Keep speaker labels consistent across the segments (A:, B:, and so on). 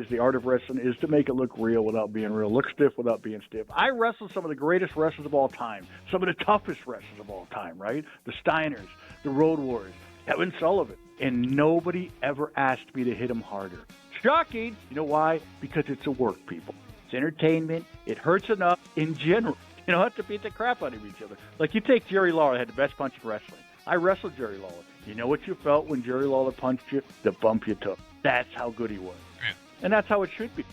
A: is, the art of wrestling is to make it look real without being real, look stiff without being stiff. I wrestled some of the greatest wrestlers of all time, some of the toughest wrestlers of all time, right? The Steiners, the Road Warriors, Kevin Sullivan, and nobody ever asked me to hit them harder. Shocking! You know why? Because it's a work, people. It's entertainment. It hurts enough in general. You don't have to beat the crap out of each other. Like, you take Jerry Lawler, had the best punch in wrestling. I wrestled Jerry Lawler. You know what you felt when Jerry Lawler punched you? The bump you took. That's how good he was.
B: Yeah.
A: And that's how it should be.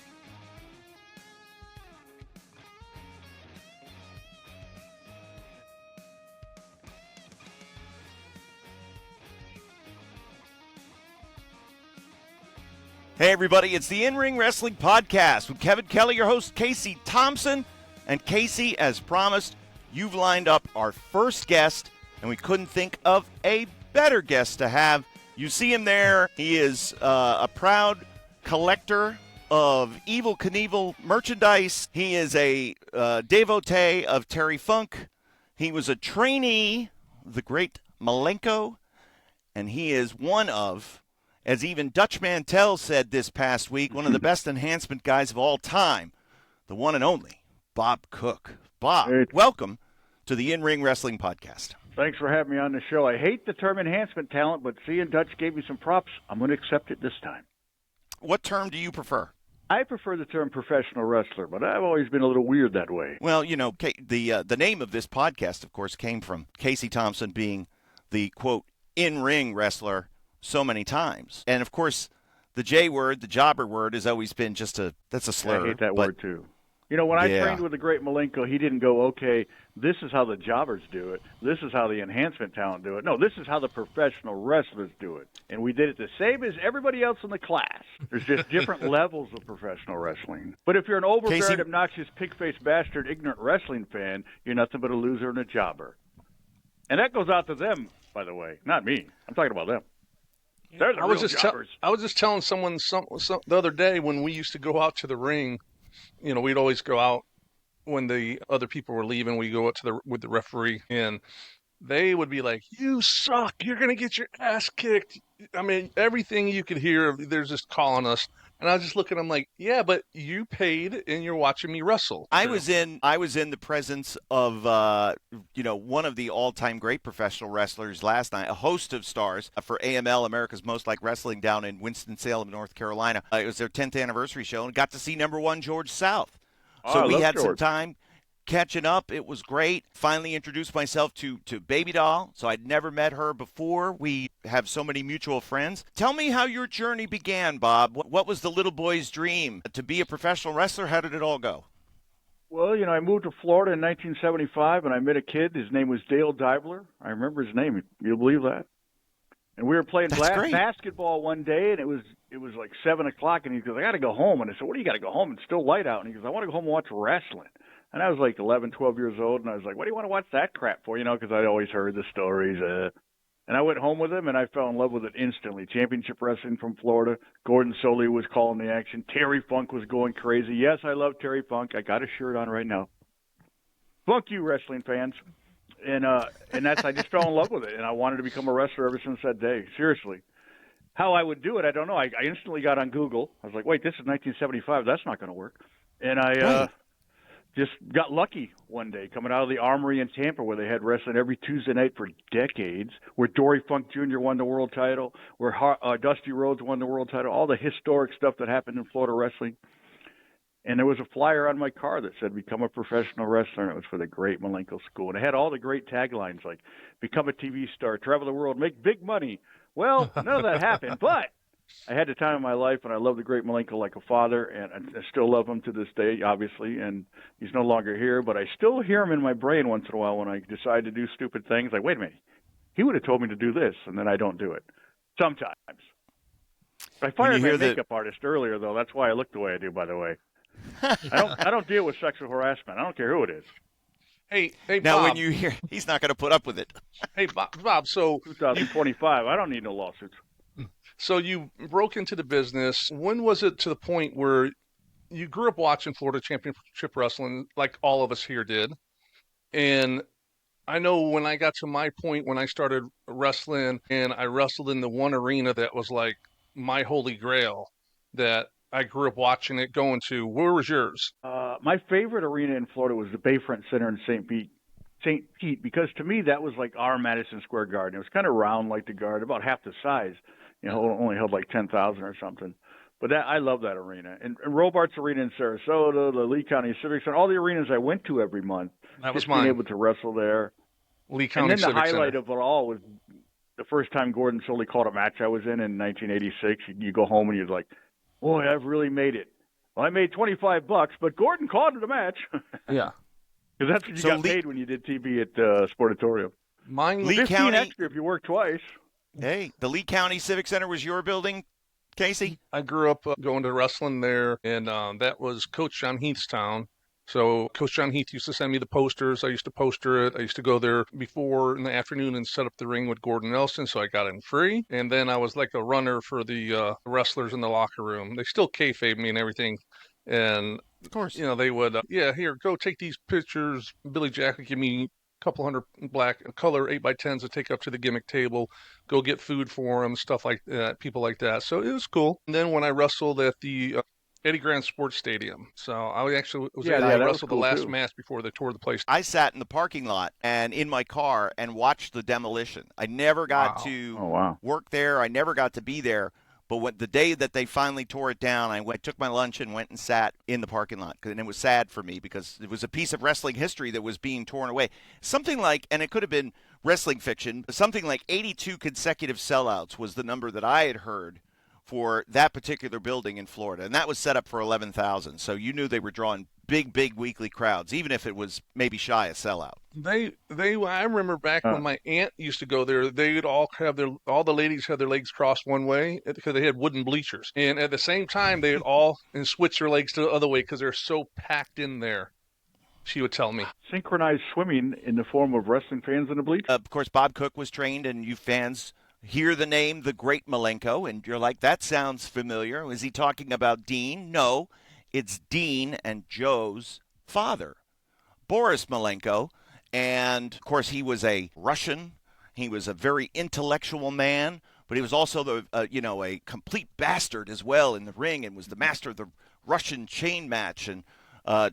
C: Hey, everybody, it's the In-Ring Wrestling Podcast with Kevin Kelly, your host, Casey Thompson. And Casey, as promised, you've lined up our first guest, and we couldn't think of a better guest to have. You see him there. He is a proud collector of Evel Knievel merchandise. He is a devotee of Terry Funk. He was a trainee of the great Malenko, and he is one of, as even Dutch Mantel said this past week, one of the best enhancement guys of all time, the one and only Bob Cook. Bob, welcome to the In-Ring Wrestling Podcast.
A: Thanks for having me on the show. I hate the term enhancement talent, but seeing Dutch gave me some props, I'm going to accept it this time.
C: What term do you prefer?
A: I prefer the term professional wrestler, but I've always been a little weird that way.
C: Well, you know, the name of this podcast, of course, came from Casey Thompson being the, quote, in-ring wrestler so many times. And, of course, the J word, the jobber word, has always been that's a slur.
A: I hate that word, too. You know, when I trained with the great Malenko, he didn't go, okay, this is how the jobbers do it. This is how the enhancement talent do it. No, this is how the professional wrestlers do it. And we did it the same as everybody else in the class. There's just different levels of professional wrestling. But if you're an overbearing, obnoxious, pig-faced bastard, ignorant wrestling fan, you're nothing but a loser and a jobber. And that goes out to them, by the way, not me. I'm talking about them. They're the real jobbers.
B: I was just telling someone the other day when we used to go out to the ring. You know, we'd always go out when the other people were leaving. We go out with the referee, and they would be like, "You suck! You're gonna get your ass kicked." I mean, everything you could hear, they're just calling us. And I was just looking at them like, "Yeah, but you paid, and you're watching me wrestle."
C: I was in the presence of one of the all-time great professional wrestlers last night, a host of stars for AML, America's Most Like Wrestling, down in Winston-Salem, North Carolina. It was their 10th anniversary show, and got to see number one George South. So we had some time catching up. It was great. Finally introduced myself to Baby Doll. So I'd never met her before. We have so many mutual friends. Tell me how your journey began, Bob. What was the little boy's dream? To be a professional wrestler? How did it all go?
A: Well, you know, I moved to Florida in 1975, and I met a kid. His name was Dale Dibler. I remember his name. You'll believe that? And we were playing basketball one day, and it was like 7 o'clock, and he goes, "I got to go home." And I said, "What do you got to go home? It's still light out." And he goes, "I want to go home and watch wrestling." And I was like 11, 12 years old, and I was like, "What do you want to watch that crap for?" You know, because I'd always heard the stories. And I went home with him, and I fell in love with it instantly. Championship wrestling from Florida. Gordon Solie was calling the action. Terry Funk was going crazy. Yes, I love Terry Funk. I got a shirt on right now. Funk you, wrestling fans. And I just fell in love with it, and I wanted to become a wrestler ever since that day. Seriously. How I would do it, I don't know. I instantly got on Google. I was like, wait, this is 1975. That's not going to work. And I just got lucky one day coming out of the Armory in Tampa, where they had wrestling every Tuesday night for decades, where Dory Funk Jr. won the world title, where Dusty Rhodes won the world title, all the historic stuff that happened in Florida wrestling. And there was a flyer on my car that said, "Become a professional wrestler," and it was for the great Malenko School. And it had all the great taglines like, "Become a TV star, travel the world, make big money." Well, none of that happened, but I had the time of my life, and I love the great Malenko like a father, and I still love him to this day, obviously, and he's no longer here, but I still hear him in my brain once in a while when I decide to do stupid things. Like, wait a minute, he would have told me to do this, and then I don't do it. Sometimes. I fired my makeup artist earlier, though. That's why I look the way I do, by the way. I don't deal with sexual harassment. I don't care who it is.
B: Hey,
C: now,
B: Bob.
C: when you hear, he's not going to put up with it.
B: Hey, Bob. So
A: 2025. I don't need no lawsuits.
B: So you broke into the business. When was it to the point where you grew up watching Florida Championship Wrestling, like all of us here did? And I know when I got to my point when I started wrestling, and I wrestled in the one arena that was like my holy grail, that I grew up watching it, going to. Where was yours?
A: My favorite arena in Florida was the Bayfront Center in St. Pete, because to me that was like our Madison Square Garden. It was kind of round like the Garden, about half the size. Only held like 10,000 or something. But I love that arena. And Robarts Arena in Sarasota, the Lee County Civic Center, all the arenas I went to every month.
B: That was
A: just
B: mine.
A: being able to wrestle there.
B: Lee County
A: and then
B: Civic
A: the highlight
B: Center.
A: of it all was the first time Gordon Sully called a match I was in 1986. You go home and you're like, boy, I've really made it. Well, I made $25, but Gordon called it a match.
B: Yeah.
A: Because that's what you got paid when you did TV at Sportatorium.
B: Mine,
C: Lee
A: 15
C: County
A: extra if you work twice.
C: Hey, the Lee County Civic Center was your building, Casey?
B: I grew up going to wrestling there, and that was Coach John Heath's town. So Coach John Heath used to send me the posters. I used to poster it. I used to go there before in the afternoon and set up the ring with Gordon Nelson, so I got in free. And then I was like a runner for the wrestlers in the locker room. They still kayfabe me and everything. And,
C: of course,
B: they would, here, go take these pictures. Billy Jack would give me couple hundred black color 8x10s to take up to the gimmick table, go get food for them, stuff like that, people like that. So it was cool. And then when I wrestled at the Eddie Grant Sports Stadium, so I actually was able to wrestle the last match before they tore the place.
C: I sat in the parking lot and in my car and watched the demolition. I never got to work there. I never got to be there. But the day that they finally tore it down, I took my lunch and went and sat in the parking lot. And it was sad for me because it was a piece of wrestling history that was being torn away. Something like, and it could have been wrestling fiction, something like 82 consecutive sellouts was the number that I had heard for that particular building in Florida. And that was set up for 11,000. So you knew they were drawing big weekly crowds, even if it was maybe shy a sellout.
B: I remember back when my aunt used to go there, they would all the ladies had their legs crossed one way because they had wooden bleachers. And at the same time, they would all switch their legs to the other way because they're so packed in there. She would tell me.
A: Synchronized swimming in the form of wrestling fans in the bleachers.
C: Of course, Bob Cook was trained, and you fans hear the name, the Great Malenko, and you're like, that sounds familiar. Is he talking about Dean? No, it's Dean and Joe's father, Boris Malenko. And, of course, he was a Russian. He was a very intellectual man, but he was also a complete bastard as well in the ring and was the master of the Russian chain match and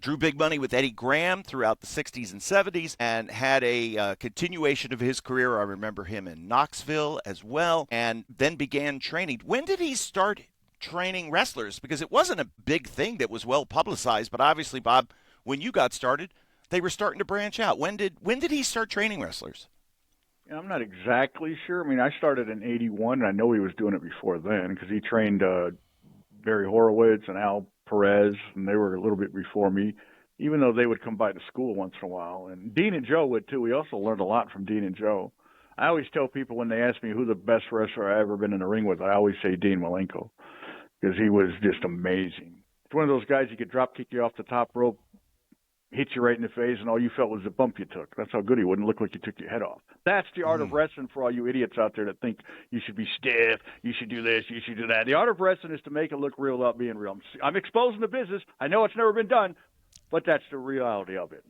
C: drew big money with Eddie Graham throughout the 60s and 70s and had a continuation of his career. I remember him in Knoxville as well, and then began training. When did he start training wrestlers? Because it wasn't a big thing that was well publicized, but obviously, Bob, when you got started, they were starting to branch out. When did he start training wrestlers?
A: I'm not exactly sure. I mean, I started in 81, and I know he was doing it before then because he trained Barry Horowitz and Al Perez, and they were a little bit before me, even though they would come by to school once in a while. And Dean and Joe would, too. We also learned a lot from Dean and Joe. I always tell people when they ask me who the best wrestler I ever been in the ring with, I always say Dean Malenko because he was just amazing. It's one of those guys you could drop kick you off the top rope, hit you right in the face, and all you felt was the bump you took. That's how good he wouldn't look like you took your head off. That's the art of wrestling for all you idiots out there that think you should be stiff, you should do this, you should do that. The art of wrestling is to make it look real without being real. I'm exposing the business. I know it's never been done, but that's the reality of it.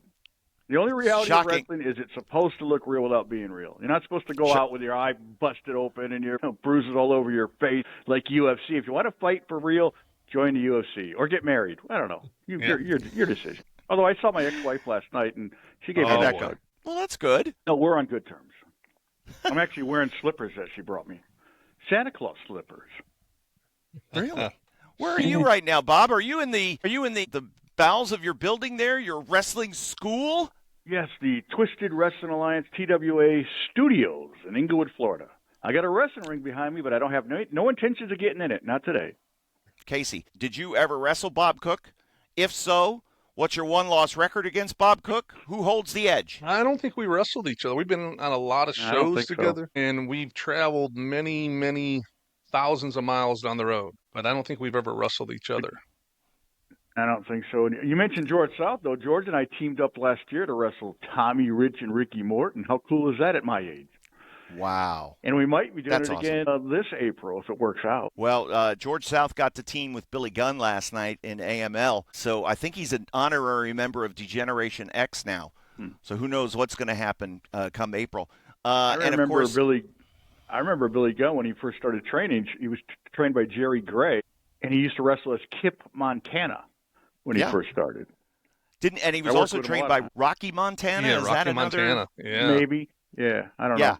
A: The only reality of wrestling is it's supposed to look real without being real. You're not supposed to go out with your eye busted open and your bruises all over your face like UFC. If you want to fight for real, join the UFC or get married. I don't know. Your decision. Although I saw my ex-wife last night, and she gave me that hug.
C: Well, that's good.
A: No, we're on good terms. I'm actually wearing slippers that she brought me. Santa Claus slippers.
C: Really? Where are you right now, Bob? Are you in the bowels of your building there, your wrestling school?
A: Yes, the Twisted Wrestling Alliance TWA Studios in Inglewood, Florida. I got a wrestling ring behind me, but I don't have no intentions of getting in it. Not today.
C: Casey, did you ever wrestle Bob Cook? If so, what's your one-loss record against Bob Cook? Who holds the edge?
B: I don't think we wrestled each other. We've been on a lot of shows together, and we've traveled many, many thousands of miles down the road. But I don't think we've ever wrestled each other.
A: I don't think so. You mentioned George South, though. George and I teamed up last year to wrestle Tommy Rich and Ricky Morton. How cool is that at my age?
C: Wow.
A: And we might be doing it again this April if it works out.
C: Well, George South got to team with Billy Gunn last night in AML, so I think he's an honorary member of Degeneration X now. So who knows what's going to happen come April.
A: I remember Billy Gunn when he first started training. He was trained by Jerry Gray. and he used to wrestle as Kip Montana when he first started.
C: And he was also trained by Rocky Montana.
B: Yeah,
C: Is
B: Rocky
C: that another?
B: Montana. Yeah,
A: maybe. Yeah, I don't know.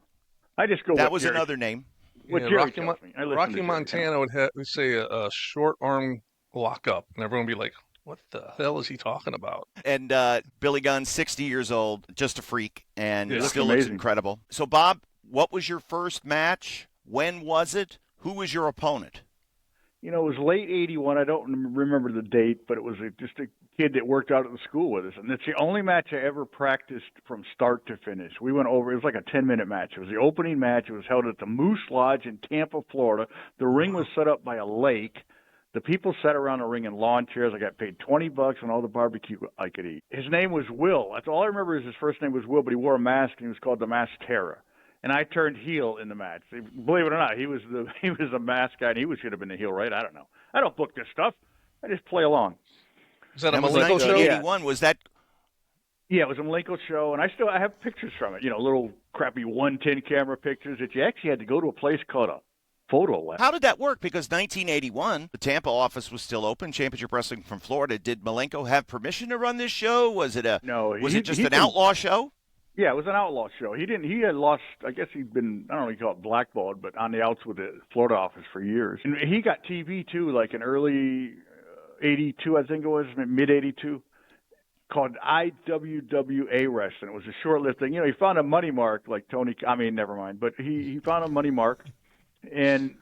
A: I just go.
C: That was
A: Jerry.
C: another name.
A: What Jerry tells me.
B: Rocky Montana would say a short arm lockup, and everyone would be like, "What the hell is he talking about?"
C: And Billy Gunn, 60 years old, just a freak, and still
A: amazing.
C: looks incredible. So, Bob, what was your first match? When was it? Who was your opponent?
A: It was late '81. I don't remember the date, but it was just a kid that worked out at the school with us, and it's the only match I ever practiced from start to finish. We went over. It was like a 10-minute match. It was the opening match. It was held at the Moose Lodge in Tampa, Florida. The ring was set up by a lake. The people sat around the ring in lawn chairs. I got paid $20 on all the barbecue I could eat. His name was Will. That's all I remember is his first name was Will, but he wore a mask, and he was called the Masked Terror. And I turned heel in the match. Believe it or not, he was a masked guy, and he should have been the heel, right? I don't know. I don't book this stuff. I just play along.
B: Was that a
C: Malenko show? 1981. Was that?
A: Yeah, it was a Malenko show, and I have pictures from it. Little crappy 110 camera pictures that you actually had to go to a place called a photo lab.
C: How did that work? Because 1981, the Tampa office was still open. Championship Wrestling from Florida. Did Malenko have permission to run this show? Was it it just an outlaw show?
A: Yeah, it was an outlaw show. He had lost, I guess he'd been, I don't know if you call it blackballed, but on the outs with the Florida office for years. And he got TV too, like in early 82, I think it was, mid 82, called IWWA Wrestling. It was a short-lived thing. He found a money mark like never mind, but he found a money mark and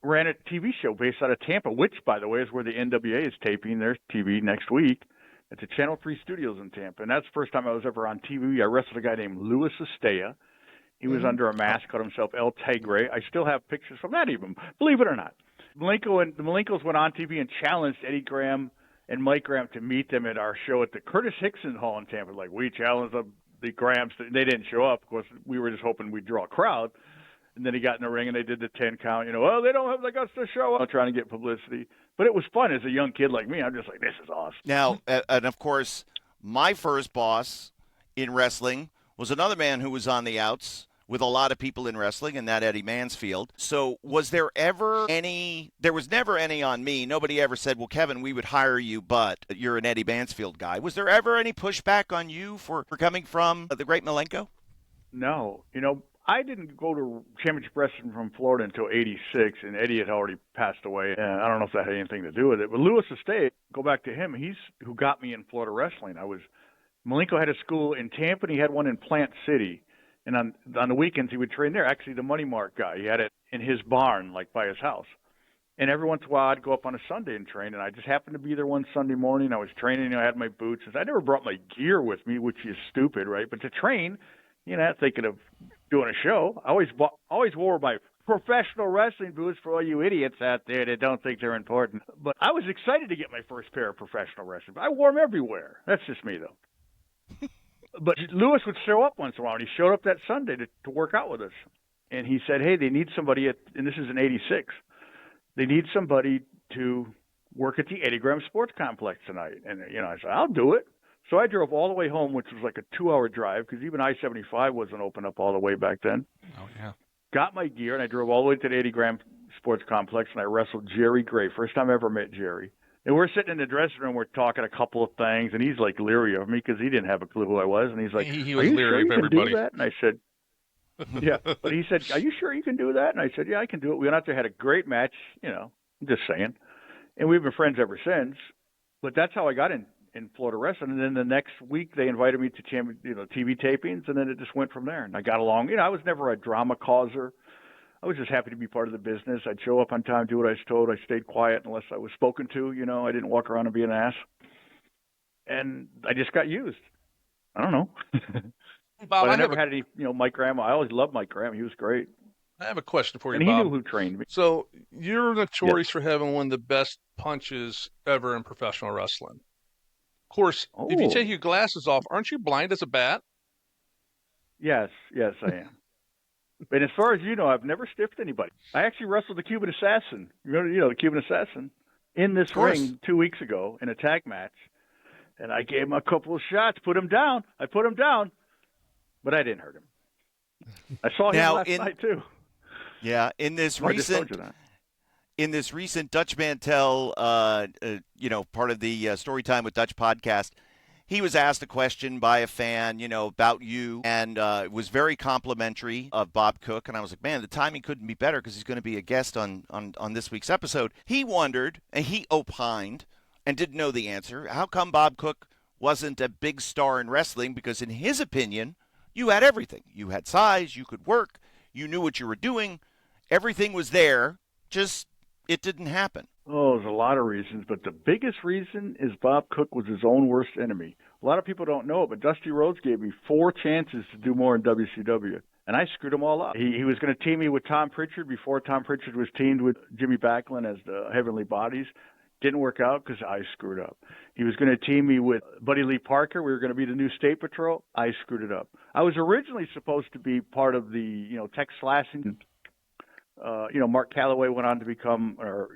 A: ran a TV show based out of Tampa, which, by the way, is where the NWA is taping their TV next week. At the Channel 3 studios in Tampa. And that's the first time I was ever on TV. I wrestled a guy named Louis Estea. He was under a mask, called himself El Tigre. I still have pictures from that even, believe it or not. The Malenkos went on TV and challenged Eddie Graham and Mike Graham to meet them at our show at the Curtis Hickson Hall in Tampa. Like, we challenged the Grahams. They didn't show up. Of course, we were just hoping we'd draw a crowd. And then he got in the ring and they did the 10 count. Well, they don't have the guts to show up. Trying to get publicity. But it was fun as a young kid like me. I'm just like, this is awesome.
C: Now, and of course, my first boss in wrestling was another man who was on the outs with a lot of people in wrestling, and that Eddie Mansfield. So was there ever any – there was never any on me. Nobody ever said, well, Kevin, we would hire you, but you're an Eddie Mansfield guy. Was there ever any pushback on you for coming from the great Malenko?
A: No. I didn't go to Championship Wrestling from Florida until '86, and Eddie had already passed away. And I don't know if that had anything to do with it. But Louis Estate, go back to him. He's who got me in Florida wrestling. Malenko had a school in Tampa, and he had one in Plant City. And on the weekends, he would train there. Actually, the Money Mark guy, he had it in his barn, like by his house. And every once in a while, I'd go up on a Sunday and train. And I just happened to be there one Sunday morning. I was training. I had my boots. I never brought my gear with me, which is stupid, right? But to train, thinking of doing a show, I always wore my professional wrestling boots for all you idiots out there that don't think they're important. But I was excited to get my first pair of professional wrestling boots. I wore them everywhere. That's just me, though. But Lewis would show up once in a while, and he showed up that Sunday to work out with us. And he said, hey, they need somebody and this is in '86, they need somebody to work at the Eddie Graham Sports Complex tonight. And, I said, I'll do it. So I drove all the way home, which was like a 2-hour drive, because even I-75 wasn't open up all the way back then.
B: Oh, yeah.
A: Got my gear, and I drove all the way to the Eddie Graham Sports Complex, and I wrestled Jerry Gray. First time I ever met Jerry. And we're sitting in the dressing room, we're talking a couple of things, and he's like leery of me because he didn't have a clue who I was. And he's like,
B: he was leery of everybody.
A: Do that? And I said, yeah. But he said, are you sure you can do that? And I said, yeah, I can do it. We went out there, had a great match, I'm just saying. And we've been friends ever since. But that's how I got in Florida wrestling. And then the next week they invited me to TV tapings, and then it just went from there. And I got along. I was never a drama causer. I was just happy to be part of the business. I'd show up on time, do what I was told. I stayed quiet unless I was spoken to. I didn't walk around and be an ass. And I just got used. I don't know.
B: Bob,
A: but I never had any, Mike Graham. I always loved Mike Graham. He was great.
B: I have a question for you,
A: and
B: Bob.
A: He knew who trained me.
B: So you're notorious for having one of the best punches ever in professional wrestling. Of course, if you take your glasses off, aren't you blind as a bat?
A: Yes, I am. But as far as you know, I've never stiffed anybody. I actually wrestled the Cuban Assassin. The Cuban Assassin in this ring 2 weeks ago in a tag match. And I gave him a couple of shots, put him down. I put him down, but I didn't hurt him. I saw him last night too.
C: Yeah, in this recent in this recent Dutch Mantel, part of the Storytime with Dutch podcast, he was asked a question by a fan, about you, and it was very complimentary of Bob Cook. And I was like, man, the timing couldn't be better because he's going to be a guest on this week's episode. He wondered, and he opined, and didn't know the answer, how come Bob Cook wasn't a big star in wrestling? Because in his opinion, you had everything. You had size, you could work, you knew what you were doing, everything was there, just it didn't happen.
A: Oh, there's a lot of reasons, but the biggest reason is Bob Cook was his own worst enemy. A lot of people don't know it, but Dusty Rhodes gave me 4 chances to do more in WCW, and I screwed them all up. He was going to team me with Tom Pritchard before Tom Pritchard was teamed with Jimmy Backlund as the Heavenly Bodies. Didn't work out because I screwed up. He was going to team me with Buddy Lee Parker. We were going to be the new State Patrol. I screwed it up. I was originally supposed to be part of the, Tex Slassen. Mark Calloway went on to become, or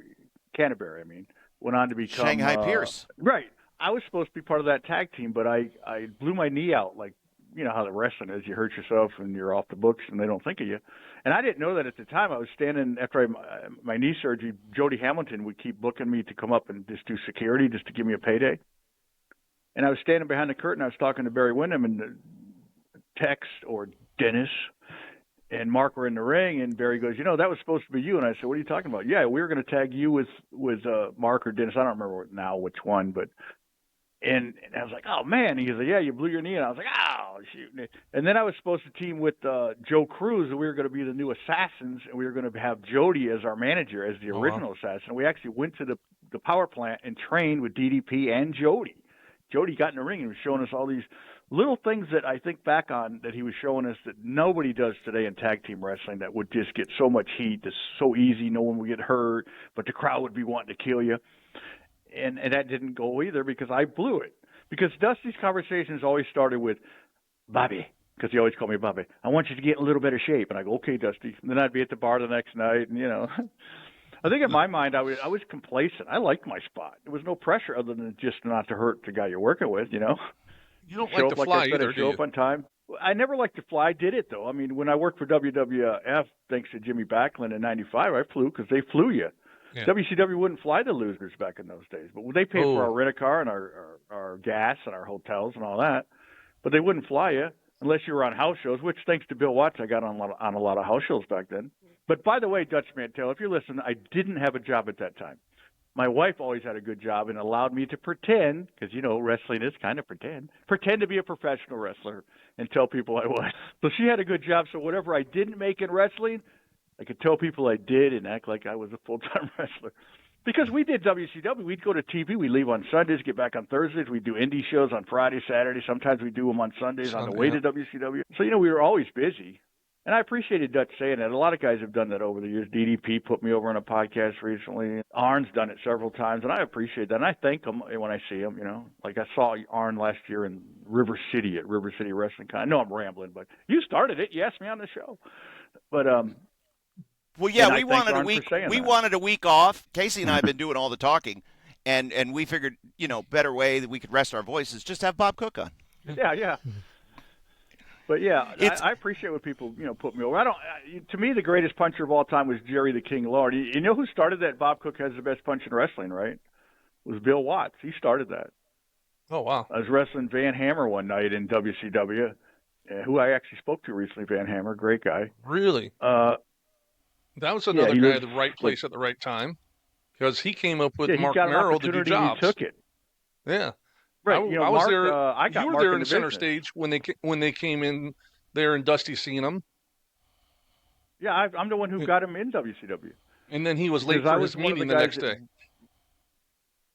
A: Canterbury, went on to become
C: Shanghai Pierce.
A: Right. I was supposed to be part of that tag team, but I blew my knee out. Like, you know how the wrestling is. You hurt yourself and you're off the books and they don't think of you. And I didn't know that at the time. I was standing after my knee surgery. Jody Hamilton would keep booking me to come up and just do security just to give me a payday. And I was standing behind the curtain. I was talking to Barry Windham and Tex or Dennis and Mark were in the ring, and Barry goes, that was supposed to be you. And I said, what are you talking about? Yeah, we were going to tag you with Mark or Dennis. I don't remember now which one, but and I was like, oh, man. He goes, yeah, you blew your knee. And I was like, oh, shoot. And then I was supposed to team with Joe Cruz, and we were going to be the new Assassins, and we were going to have Jody as our manager, as the original Assassin. We actually went to the power plant and trained with DDP and Jody. Jody got in the ring and was showing us all these little things that I think back on that he was showing us that nobody does today in tag team wrestling, that would just get so much heat. It's so easy. No one would get hurt, but the crowd would be wanting to kill you. And that didn't go either because I blew it. Because Dusty's conversations always started with, Bobby, because he always called me Bobby, I want you to get in a little better shape. And I go, okay, Dusty. And then I'd be at the bar the next night, and, I think in my mind I was complacent. I liked my spot. There was no pressure other than just not to hurt the guy you're working with,
B: You don't like to fly either, do
A: you? Show up on time. I never liked to fly. I did it, though. When I worked for WWF, thanks to Jimmy Backlund in '95, I flew because they flew you. Yeah. WCW wouldn't fly the losers back in those days, but they paid for our rent-a-car and our gas and our hotels and all that. But they wouldn't fly you unless you were on house shows, which, thanks to Bill Watts, I got on a lot of house shows back then. But by the way, Dutch Mantel, if you're listening, I didn't have a job at that time. My wife always had a good job and allowed me to pretend, because, wrestling is kind of pretend to be a professional wrestler and tell people I was. So she had a good job, so whatever I didn't make in wrestling, I could tell people I did and act like I was a full-time wrestler. Because we did WCW. We'd go to TV. We'd leave on Sundays, get back on Thursdays. We'd do indie shows on Friday, Saturday. Sometimes we'd do them on Sundays on the way to WCW. So, we were always busy. And I appreciated Dutch saying that. A lot of guys have done that over the years. DDP put me over on a podcast recently. Arn's done it several times, and I appreciate that. And I thank him when I see him, Like I saw Arn last year in River City at River City Wrestling Con. I know I'm rambling, but you started it. You asked me on the show. But
C: well, yeah, we wanted a week. We wanted a week off. Casey and I have been doing all the talking, and we figured, better way that we could rest our voices, just have Bob Cook on.
A: Yeah. But yeah, I appreciate when people, put me over. To me, the greatest puncher of all time was Jerry the King Lawler. You know who started that? Bob Cook has the best punch in wrestling, right? It was Bill Watts. He started that.
B: Oh, wow.
A: I was wrestling Van Hammer one night in WCW, who I actually spoke to recently. Van Hammer, great guy.
B: Really? That was another guy at the right place at the right time, because he came up with Mark Merrill to do jobs.
A: He took it.
B: Yeah.
A: Right.
B: I was
A: Mark,
B: there.
A: You
B: were there in the center stage when they came in there, and Dusty seen him.
A: Yeah, I'm the one who got him in WCW.
B: And then he was late for his meeting the next day.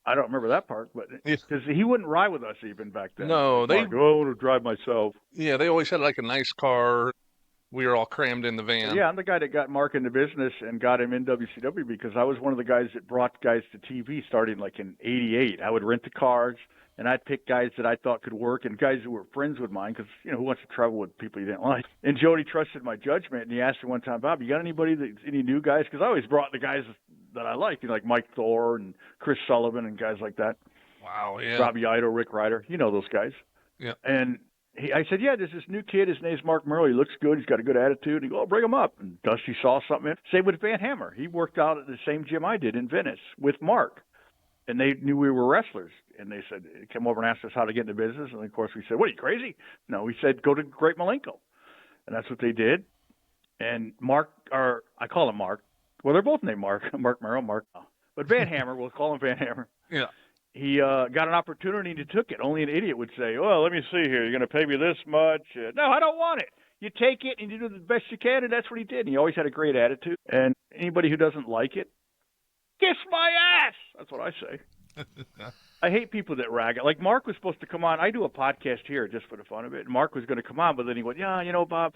A: I don't remember that part, but because he wouldn't ride with us even back then.
B: No,
A: I want to drive myself.
B: Yeah, they always had like a nice car. We were all crammed in the van.
A: Yeah, I'm the guy that got Mark in the business and got him in WCW because I was one of the guys that brought guys to TV starting like in '88. I would rent the cars, and I'd pick guys that I thought could work and guys who were friends with mine because, who wants to travel with people you didn't like? And Jody trusted my judgment, and he asked me one time, Bob, you got any new guys? Because I always brought the guys that I liked, like Mike Thor and Chris Sullivan and guys like that.
B: Wow, yeah.
A: Robbie Ito, Rick Ryder, those guys.
B: Yeah.
A: And I said, yeah, there's this new kid. His name's Mark Merle. He looks good. He's got a good attitude. He go, oh, bring him up. And Dusty saw something. Same with Van Hammer. He worked out at the same gym I did in Venice with Mark. And they knew we were wrestlers. And they said, came over and asked us how to get into business. And, of course, we said, what, are you crazy? No, we said, go to Great Malenko. And that's what they did. And Mark, or I call him Mark. Well, they're both named Mark. Mark Merrill, Mark. But Van Hammer, we'll call him Van Hammer.
B: Yeah.
A: He got an opportunity and he took it. Only an idiot would say, well, let me see here. You're going to pay me this much. No, I don't want it. You take it and you do the best you can, and that's what he did. And he always had a great attitude. And anybody who doesn't like it, kiss my ass. That's what I say. I hate people that rag it. Like Mark was supposed to come on. I do a podcast here just for the fun of it. And Mark was going to come on, but then he went, yeah, Bob,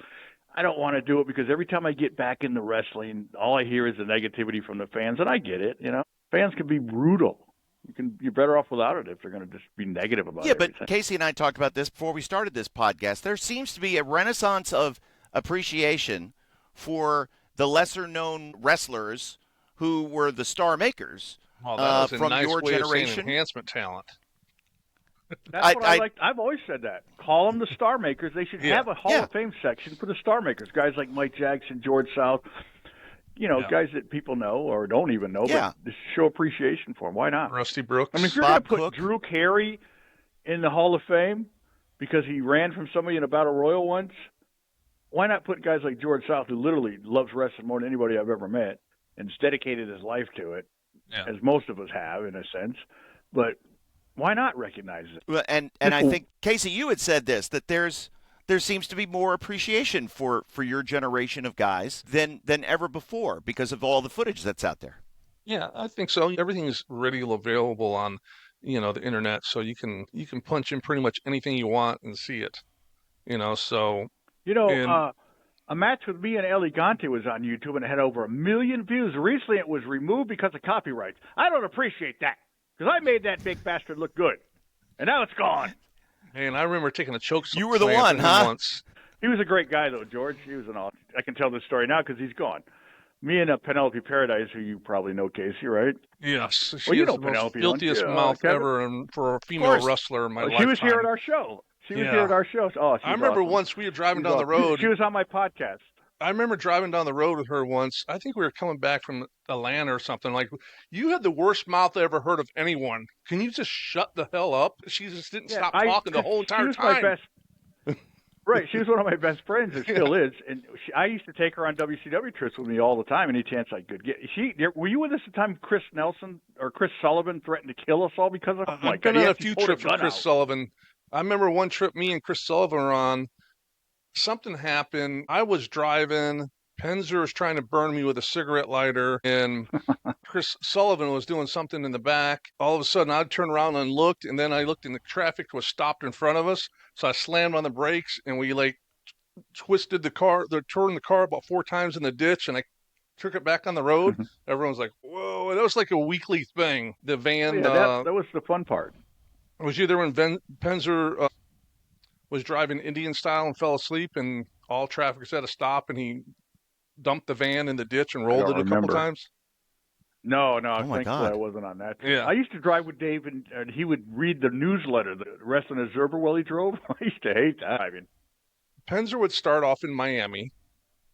A: I don't want to do it because every time I get back into wrestling, all I hear is the negativity from the fans. And I get it. Fans can be brutal. You're better off without it if they're going to just be negative about it.
C: Yeah, but Casey and I talked about this before we started this podcast. There seems to be a renaissance of appreciation for the lesser-known wrestlers who were the star makers
B: that was a
C: from
B: nice
C: your
B: way
C: generation.
B: Of saying enhancement talent.
A: That's what I like. I've always said that. Call them the star makers. They should have a Hall of Fame section for the star makers. Guys like Mike Jackson, George South. Guys that people know or don't even know, but just show appreciation for them. Why not?
B: Rusty Brooks.
A: I mean, if you're going to put Drew Carey in the Hall of Fame because he ran from somebody in a battle royal once, why not put guys like George South, who literally loves wrestling more than anybody I've ever met and has dedicated his life to it, as most of us have in a sense, but why not recognize it?
C: Well, and I think, Casey, you had said this, that there seems to be more appreciation for your generation of guys than ever before because of all the footage that's out there.
B: Yeah, I think so. Everything is readily available on, the internet, so you can punch in pretty much anything you want and see it.
A: A match with me and Elegante was on YouTube and it had over 1 million views. Recently, it was removed because of copyrights. I don't appreciate that because I made that big bastard look good, and now it's gone.
B: And I remember taking a choke.
C: You were the one, huh?
B: Once.
A: He was a great guy, though, George. He was an awesome. I can tell this story now because he's gone. Me and Penelope Paradise, who you probably know, Casey, right?
B: Yes.
A: Well, you know
B: the
A: Penelope.
B: Filthiest mouth ever for a female wrestler in my lifetime.
A: She was here at our show. She was here at our show. Oh,
B: I remember
A: awesome.
B: Once we were driving down the road.
A: She was on my podcast.
B: I remember driving down the road with her once. I think we were coming back from Atlanta or something. Like, you had the worst mouth I ever heard of anyone. Can you just shut the hell up? She just didn't stop talking the whole entire time.
A: Right, she was one of my best friends, and still is. And I used to take her on WCW trips with me all the time, any chance I could get. Were you with us at the time Chris Sullivan threatened to kill us all because of?
B: I've been on a few trips with Chris Sullivan. I remember one trip me and Chris Sullivan were on. Something happened. I was driving. Penzer was trying to burn me with a cigarette lighter, and Chris Sullivan was doing something in the back. All of a sudden, I turned around and looked, and then I looked, and the traffic was stopped in front of us. So I slammed on the brakes, and we turned the car about 4 times in the ditch, and I took it back on the road. Everyone's like, "Whoa!" And that was like a weekly thing. The van.
A: That was the fun part.
B: It was either when Penzer was driving Indian style and fell asleep, and all traffic was at a stop, and he dumped the van in the ditch and rolled it a couple times?
A: No, thankfully I wasn't on that.
B: Yeah.
A: I used to drive with Dave, and he would read the newsletter, the Wrestling Observer, while he drove. I used to hate that. I mean,
B: Penzer would start off in Miami,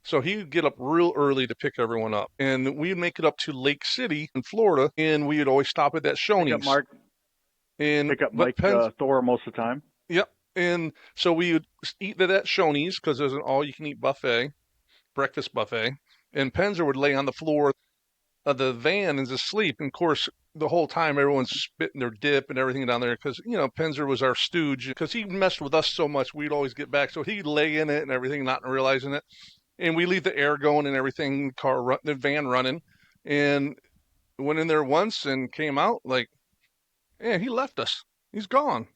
B: so he would get up real early to pick everyone up, and we'd make it up to Lake City in Florida, and we would always stop at that Shoney's.
A: Pick up Mike Thor most of the time.
B: Yep, and so we would eat at that Shoney's because there's an all-you-can-eat breakfast buffet, and Penzer would lay on the floor of the van and just sleep. And of course, the whole time everyone's spitting their dip and everything down there because Penzer was our stooge because he messed with us so much. We'd always get back, so he'd lay in it and everything, not realizing it. And we leave the air going and everything, the van running, and went in there once and came out like, he left us. He's gone.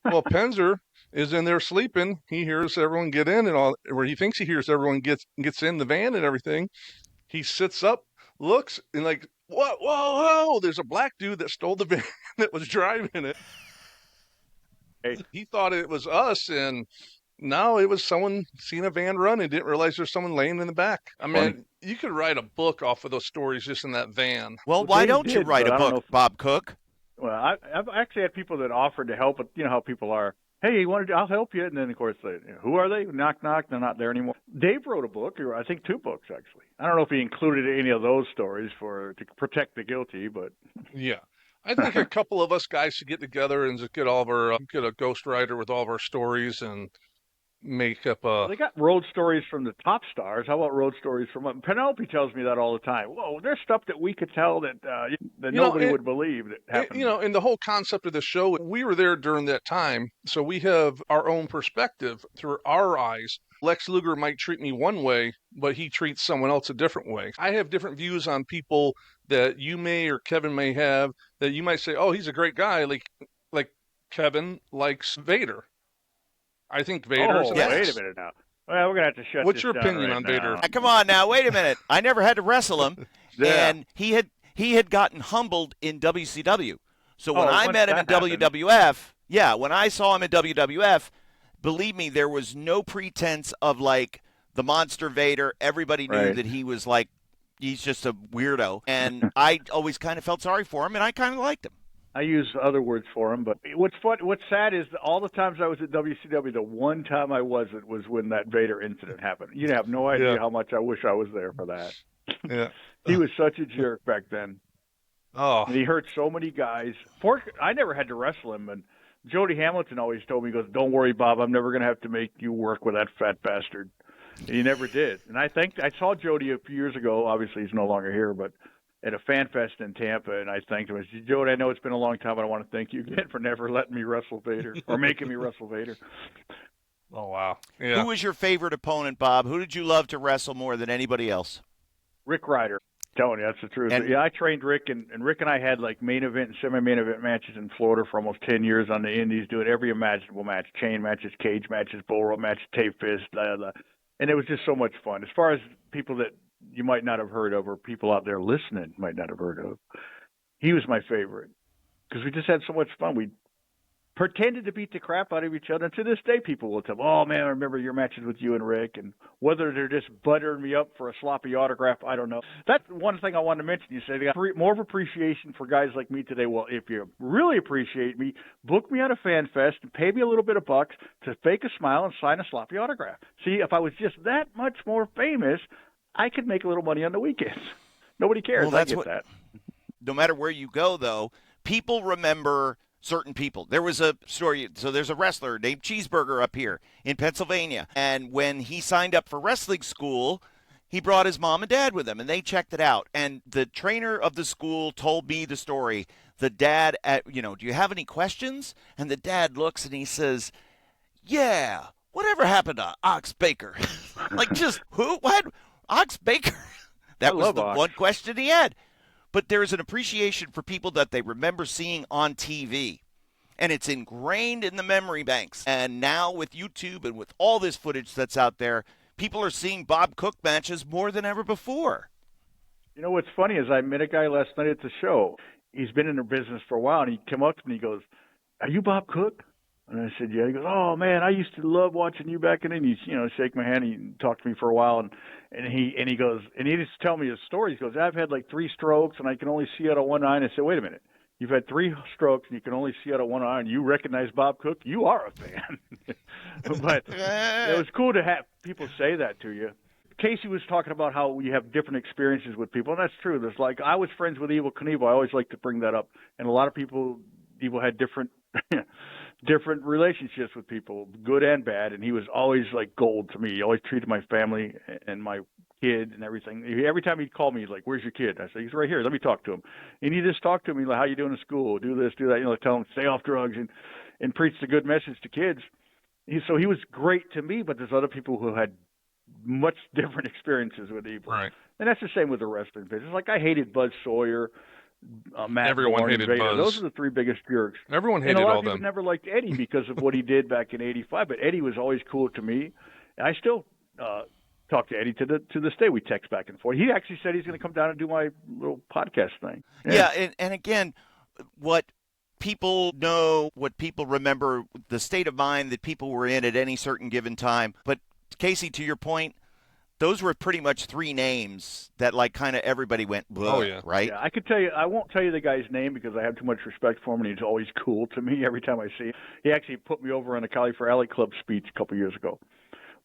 B: Well, Penzer is in there sleeping. He hears everyone get in and all, where he thinks he hears everyone gets in the van and everything. He sits up, looks, and like, what? Whoa! There's a black dude that stole the van that was driving it. He thought it was us, and no, it was someone seen a van run and didn't realize there's someone laying in the back. I mean, you could write a book off of those stories just in that van.
C: Well, why don't you write a book, Bob Cook?
A: Well, I've actually had people that offered to help, but you know how people are. hey, I'll help you. And then, of course, who are they? Knock, knock. They're not there anymore. Dave wrote a book, or I think 2 books, actually. I don't know if he included any of those stories to protect the guilty, but.
B: Yeah. I think a couple of us guys should get together and just get get a ghostwriter with all of our stories and make up a.
A: Well, they got road stories from the top stars. How about road stories from Penelope? Tells me that all the time. Whoa, there's stuff that we could tell that nobody would believe that happened.
B: In the whole concept of the show, we were there during that time, so we have our own perspective through our eyes. Lex Luger might treat me one way, but he treats someone else a different way. I have different views on people that you may or Kevin may have that you might say, oh, he's a great guy, like Kevin likes Vader. I think Vader's
A: wait a minute now. Well, we're going to have to shut
B: What's
A: this
B: your
A: down
B: opinion
A: right
B: on
A: now.
B: Vader?
C: Come on now, wait a minute. I never had to wrestle him,
A: Yeah.
C: and he had gotten humbled in WCW. So when I met him in
A: happened.
C: WWF, when I saw him in WWF, believe me, there was no pretense of like the Monster Vader. Everybody knew that he was like, he's just a weirdo. And I always kind of felt sorry for him, and I kind of liked him.
A: I use other words for him, but what's sad is that all the times I was at WCW, the one time I wasn't was when that Vader incident happened. You have no idea how much I wish I was there for that.
B: Yeah.
A: He was such a jerk back then.
B: Oh.
A: And he hurt so many guys. I never had to wrestle him, and Jody Hamilton always told me, he goes, don't worry, Bob, I'm never going to have to make you work with that fat bastard. And he never did. And I saw Jody a few years ago. Obviously, he's no longer here, but at a fan fest in Tampa, and I thanked him. I said, Jody, I know it's been a long time, but I want to thank you again for never letting me wrestle Vader or making me wrestle Vader.
B: Oh, wow. Yeah.
C: Who was your favorite opponent, Bob? Who did you love to wrestle more than anybody else?
A: Rick Ryder. I'm telling you, that's the truth.
C: And,
A: I trained Rick, and Rick and I had like main event and semi-main event matches in Florida for almost 10 years on the Indies, doing every imaginable match, chain matches, cage matches, bull rope matches, tape fist, blah, blah. And it was just so much fun. As far as people that you might not have heard of, or people out there listening might not have heard of, he was my favorite because we just had so much fun. We pretended to beat the crap out of each other. And to this day, people will tell me, oh, man, I remember your matches with you and Rick. And whether they're just buttering me up for a sloppy autograph, I don't know. That's one thing I wanted to mention. You said they got more of appreciation for guys like me today. Well, if you really appreciate me, book me at a fan fest and pay me a little bit of bucks to fake a smile and sign a sloppy autograph. See, if I was just that much more famous, I could make a little money on the weekends. Nobody cares.
C: Well,
A: I get that.
C: No matter where you go, though, people remember certain people. There was a story. So there's a wrestler named Cheeseburger up here in Pennsylvania. And when he signed up for wrestling school, he brought his mom and dad with him, and they checked it out. And the trainer of the school told me the story. The dad, do you have any questions? And the dad looks and he says, yeah, whatever happened to Ox Baker? Like, just who? What? Ox Baker? That was the one question he had. But there's an appreciation for people that they remember seeing on TV. And it's ingrained in the memory banks. And now with YouTube and with all this footage that's out there, people are seeing Bob Cook matches more than ever before.
A: You know what's funny is I met a guy last night at the show. He's been in the business for a while, and he came up to me and he goes, are you Bob Cook? And I said, yeah. He goes, oh, man, I used to love watching you back then. He's, shake my hand. He talked to me for a while, and he goes, and he just tell me his story. He goes, I've had like 3 strokes, and I can only see out of one eye. And I said, wait a minute. You've had 3 strokes, and you can only see out of one eye, and you recognize Bob Cook? You are a fan. But it was cool to have people say that to you. Casey was talking about how you have different experiences with people, and that's true. There's like, I was friends with Evel Knievel. I always like to bring that up. And a lot of people, Evel had different different relationships with people, good and bad, and he was always like gold to me. He always treated my family and my kid and everything. Every time he'd call me, he's like, where's your kid? I said, he's right here. Let me talk to him. And he just talked to me like, how you doing in school? Do this, do that. Tell him stay off drugs and preach the good message to kids. So he was great to me, but there's other people who had much different experiences with Evel.
B: Right.
A: And that's the same with the wrestling business. Like I hated Buzz Sawyer, Matt
B: Everyone
A: Bourne,
B: hated
A: Vader.
B: Buzz.
A: Those are the 3 biggest jerks.
B: Everyone hated
A: and a lot
B: all
A: of people
B: them.
A: never liked Eddie because of what he did back in '85. But Eddie was always cool to me. And I still talk to Eddie to this day. We text back and forth. He actually said he's going to come down and do my little podcast thing.
C: Yeah, and again, what people know, what people remember, the state of mind that people were in at any certain given time. But Casey, to your point, those were pretty much three names that like kind of everybody went,
B: oh yeah,
C: right?
A: Yeah, I could tell you. I won't tell you the guy's name because I have too much respect for him, and he's always cool to me every time I see him. He actually put me over on a Cali for Alley Club speech a couple years ago.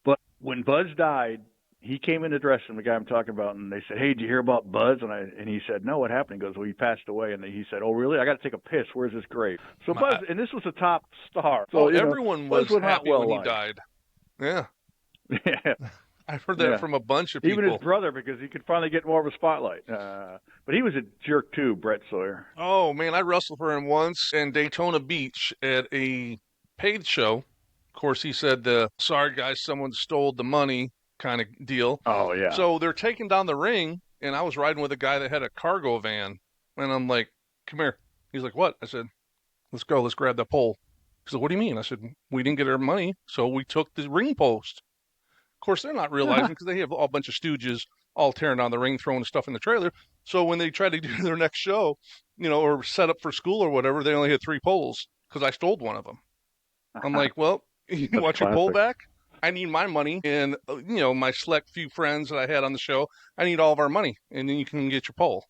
A: But when Buzz died, he came in the dressing room, the guy I'm talking about, and they said, "Hey, did you hear about Buzz?" And he said, "No, what happened?" He goes, "Well, he passed away." And he said, "Oh, really? I got to take a piss. Where's his grave?" So Buzz, and this was a top star. So
B: everyone was happy when he died. Yeah.
A: Yeah.
B: I've heard that from a bunch of people.
A: Even his brother, because he could finally get more of a spotlight. But he was a jerk too, Brett Sawyer.
B: Oh, man, I wrestled for him once in Daytona Beach at a paid show. Of course, he said, sorry, guys, someone stole the money kind of deal.
A: Oh, yeah.
B: So they're taking down the ring, and I was riding with a guy that had a cargo van. And I'm like, come here. He's like, what? I said, let's go. Let's grab that pole. He said, what do you mean? I said, we didn't get our money, so we took the ring post. Of course, they're not realizing because they have a bunch of stooges all tearing down the ring, throwing stuff in the trailer. So when they try to do their next show, or set up for school or whatever, they only had 3 poles because I stole one of them. I'm like, well, you want your pole back? I need my money. And, my select few friends that I had on the show, I need all of our money. And then you can get your pole.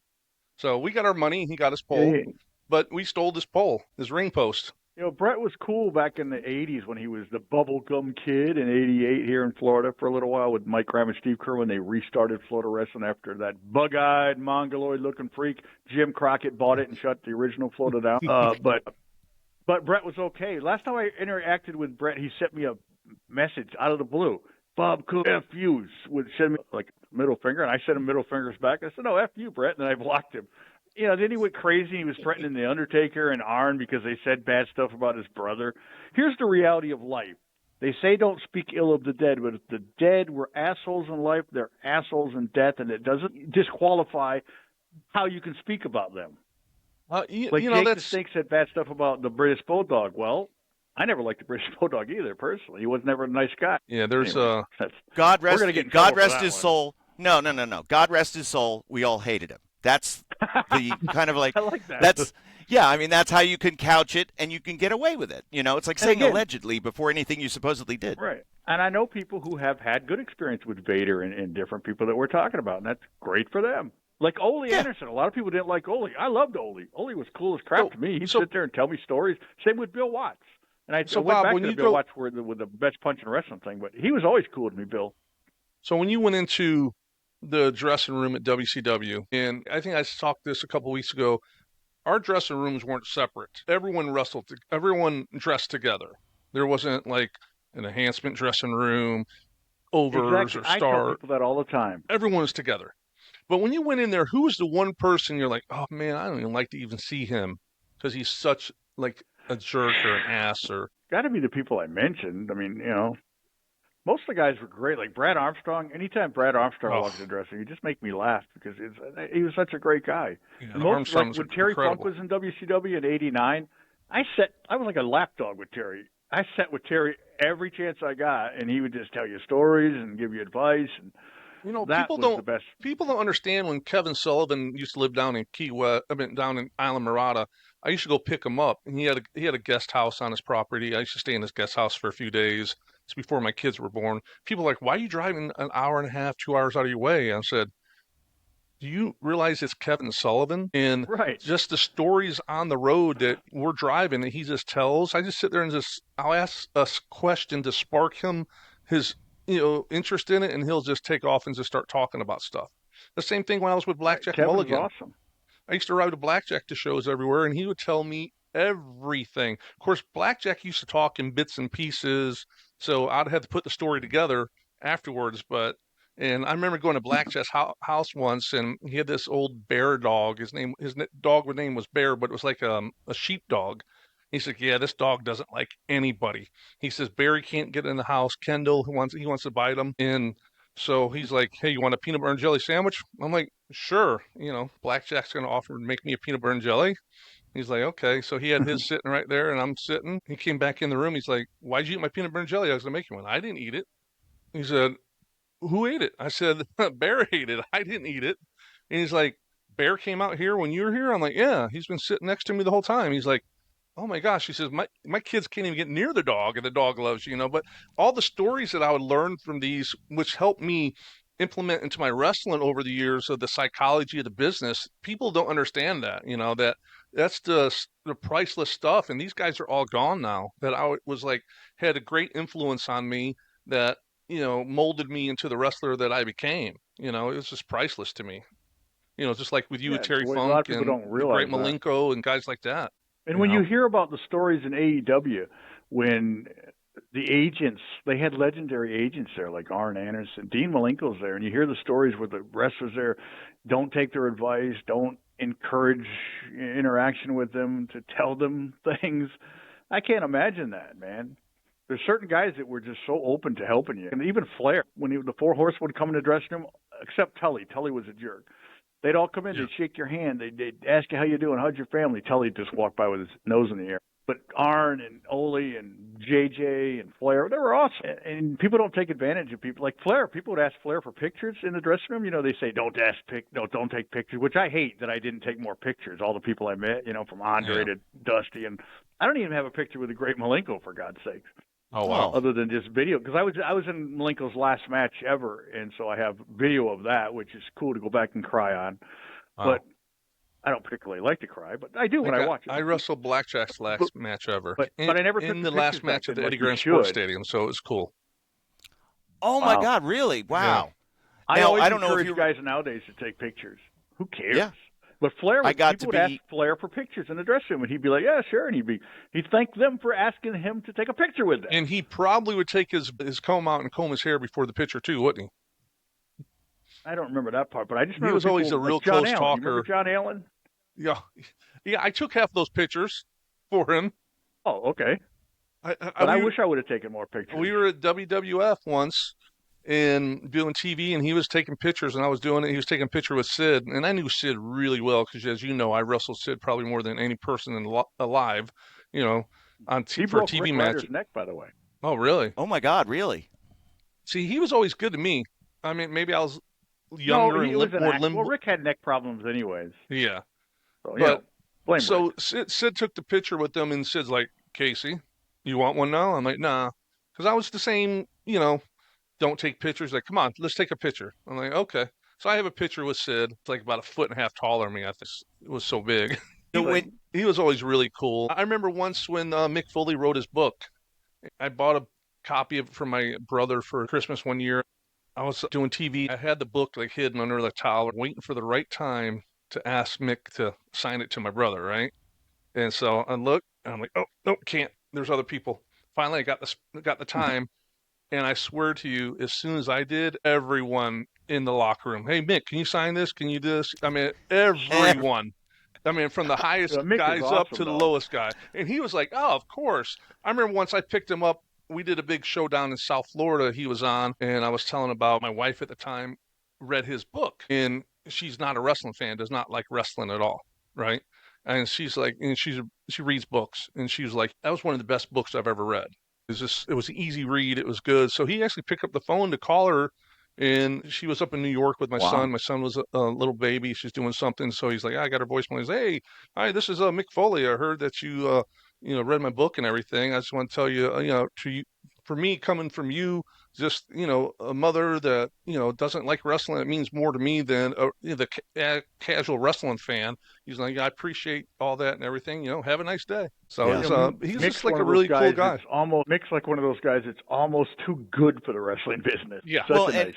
B: So we got our money. He got his pole. Yeah. But we stole this pole, this ring post.
A: Brett was cool back in the 80s when he was the bubblegum kid in 88 here in Florida for a little while with Mike Graham and Steve Kerr when they restarted Florida wrestling after that bug-eyed, mongoloid-looking freak. Jim Crockett bought it and shut the original Florida down. But Brett was okay. Last time I interacted with Brett, he sent me a message out of the blue. Bob Cook, F you, would send me like middle finger, and I sent him middle fingers back. I said, no, F you, Brett, and then I blocked him. Then he went crazy. He was threatening The Undertaker and Arn because they said bad stuff about his brother. Here's the reality of life. They say don't speak ill of the dead, but if the dead were assholes in life, they're assholes in death, and it doesn't disqualify how you can speak about them. Jake the Snake said bad stuff about the British Bulldog. Well, I never liked the British Bulldog either, personally. He was never a nice guy.
B: Yeah, there's
C: God rest his soul. No. God rest his soul. We all hated him. That's the kind of like,
A: I like that.
C: That's how you can couch it and you can get away with it. It's like saying allegedly before anything you supposedly did.
A: Right. And I know people who have had good experience with Vader and different people that we're talking about, and that's great for them. Like Ole Anderson. A lot of people didn't like Ole. I loved Ole. Ole was cool as crap to me. He'd sit there and tell me stories. Same with Bill Watts. And I went back to Bill Watts with the best punch in wrestling thing, but he was always cool to me, Bill.
B: So when you went into the dressing room at WCW, and I think I talked this a couple weeks ago, our dressing rooms weren't separate. Everyone dressed together. There wasn't like an enhancement dressing room, overs or star.
A: I tell people that all the time.
B: Everyone was together. But when you went in there, who was the one person you're like, oh man, I don't even like to even see him because he's such like a jerk or an ass or.
A: Got to be the people I mentioned. I mean, most of the guys were great. Like Brad Armstrong. Anytime Brad Armstrong walked in the dressing room, he just make me laugh because he was such a great guy.
B: Yeah,
A: when Terry Funk was in WCW in '89, I was like a lapdog with Terry. I sat with Terry every chance I got, and he would just tell you stories and give you advice. And
B: people don't understand when Kevin Sullivan used to live down in Key West. Down in Isla Mirada. I used to go pick him up, and he had a guest house on his property. I used to stay in his guest house for a few days. It's before my kids were born. People are like, why are you driving an hour and a half, 2 hours out of your way? I said, do you realize it's Kevin Sullivan? And just the stories on the road that we're driving that he just tells. I just sit there and I'll ask a question to spark him his interest in it, and he'll just take off and just start talking about stuff. The same thing when I was with Blackjack Mulligan.
A: Awesome.
B: I used to ride with Blackjack to shows everywhere, and he would tell me everything. Of course, Blackjack used to talk in bits and pieces, so I'd have to put the story together afterwards. And I remember going to Blackjack's house once, and he had this old bear dog. His dog name was Bear, but it was like a sheep dog. He said, yeah, this dog doesn't like anybody. He says, Barry can't get in the house. Kendall, he wants to bite him. And so he's like, hey, you want a peanut butter and jelly sandwich? I'm like, sure. Blackjack's going to offer to make me a peanut butter and jelly. He's like, okay. So he had his sitting right there, and I'm sitting. He came back in the room. He's like, why'd you eat my peanut butter and jelly? I was going to make you one. I didn't eat it. He said, who ate it? I said, Bear ate it. I didn't eat it. And he's like, Bear came out here when you were here? I'm like, yeah. He's been sitting next to me the whole time. He's like, oh my gosh. He says, my kids can't even get near the dog, and the dog loves you, But all the stories that I would learn from these, which helped me implement into my wrestling over the years of the psychology of the business. People don't understand that, that's the priceless stuff. And these guys are all gone now that I was like, had a great influence on me that, molded me into the wrestler that I became. It was just priceless to me. Just like with you with Terry
A: a lot of
B: Funk
A: people
B: and
A: don't
B: the great
A: realize that.
B: Malenko and guys like that.
A: And when you hear about the stories in AEW, when the agents, they had legendary agents there like Arn Anderson, Dean Malenko's there, and you hear the stories where the wrestlers there don't take their advice, don't encourage interaction with them, to tell them things. I can't imagine that, man. There's certain guys that were just so open to helping you. And even Flair, when the Four Horsemen would come in the dressing room, except Tully. Tully was a jerk. They'd all come in, they'd shake your hand, they'd ask you how you doing, how's your family? Tully just walked by with his nose in the air. But Arn and Ole and JJ and Flair, they were awesome. And people don't take advantage of people like Flair. People would ask Flair for pictures in the dressing room. They say, don't take pictures, which I hate that I didn't take more pictures. All the people I met, from Andre to Dusty. And I don't even have a picture with the great Malenko, for God's sakes.
B: Oh, wow.
A: Other than just video, because I was in Malenko's last match ever, and so I have video of that, which is cool to go back and cry on. Wow. But I don't particularly like to cry, but I do when I watch it.
B: I wrestled Blackjack's last match ever.
A: But I never took
B: in the last match at the Eddie Grant Sports Stadium, so it was cool.
C: Oh, my God, really? Wow.
A: Yeah. I don't know if you guys nowadays to take pictures. Who cares? Yeah. But Flair, people would ask Flair for pictures in the dressing room, and he'd be like, "Yeah, sure," and he'd thank them for asking him to take a picture with them.
B: And he probably would take his comb out and comb his hair before the picture too, wouldn't he?
A: I don't remember that part, but I just remember
B: he was always a real close talker.
A: Remember John Allen?
B: Yeah. I took half those pictures for him.
A: Oh, okay. I wish I would have taken more pictures.
B: We were at WWF once and doing TV, and he was taking pictures, and I was doing it. He was taking a picture with Sid, and I knew Sid really well because, as you know, I wrestled Sid probably more than any person alive, on for a TV
A: Rick
B: match.
A: Ryder's neck, by the way.
B: Oh, really?
C: Oh my God, really?
B: See, he was always good to me. I mean, maybe I was younger and more limbo.
A: Well, Rick had neck problems anyways.
B: Yeah.
A: So,
B: Sid took the picture with them, and Sid's like, "Casey, you want one now?" I'm like, "Nah," because I was the same, don't take pictures. Like, come on, let's take a picture. I'm like, okay. So I have a picture with Sid. It's like about 1.5 feet taller than me. I think it was so big. He was always really cool. I remember once when Mick Foley wrote his book, I bought a copy of it for my brother for Christmas one year. I was doing TV. I had the book like hidden under the towel, waiting for the right time to ask Mick to sign it to my brother, right? And so I look, and I'm like, oh, no, can't. There's other people. Finally, I got the time. And I swear to you, as soon as I did, everyone in the locker room, "Hey, Mick, can you sign this? Can you do this?" I mean, everyone. I mean, from the highest guys up to the lowest guy. And he was like, "Oh, of course." I remember once I picked him up, we did a big show down in South Florida he was on, and I was telling about my wife at the time read his book. And she's not a wrestling fan, does not like wrestling at all, right? And she's like, and she reads books, and she was like, "That was one of the best books I've ever read. It was an easy read. It was good." So he actually picked up the phone to call her, and she was up in New York with my son. My son was a little baby. She's doing something. So he's like, I got her voicemail. He's, "Hey, hi, this is Mick Foley. I heard that you, read my book and everything. I just want to tell you, to you, for me, coming from you, just, a mother that, doesn't like wrestling, it means more to me than the casual wrestling fan." He's like, "I appreciate all that and everything. Have a nice day." So he's just like a really cool guy.
A: Mick's like one of those guys that's almost too good for the wrestling business.
B: Yeah.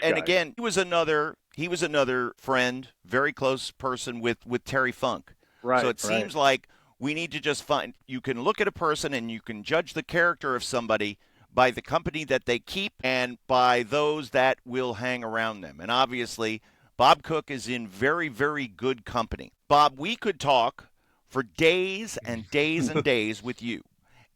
C: And again, he was another friend, very close person with Terry Funk.
A: Right.
C: So it seems like we need to just you can look at a person and you can judge the character of somebody by the company that they keep and by those that will hang around them. And obviously, Bob Cook is in very, very good company. Bob, we could talk for days and days and days with you.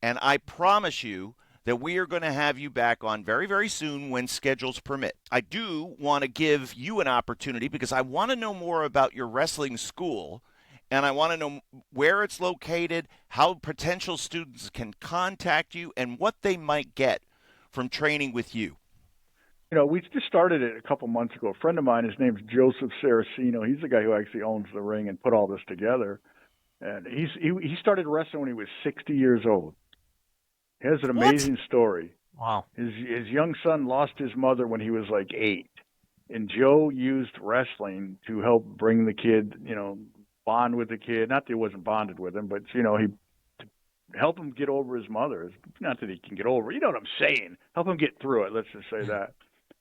C: And I promise you that we are going to have you back on very, very soon when schedules permit. I do want to give you an opportunity because I want to know more about your wrestling school. And I want to know where it's located, how potential students can contact you, and what they might get from training with you.
A: We just started it a couple months ago. A friend of mine, his name's Joseph Saraceno. He's the guy who actually owns the ring and put all this together. And he started wrestling when he was 60 years old. He has an amazing story.
B: Wow.
A: His young son lost his mother when he was like 8. And Joe used wrestling to help bring the kid, bond with the kid. Not that he wasn't bonded with him, but, he help him get over his mother. Not that he can get over, you know what I'm saying? Help him get through it, let's just say that.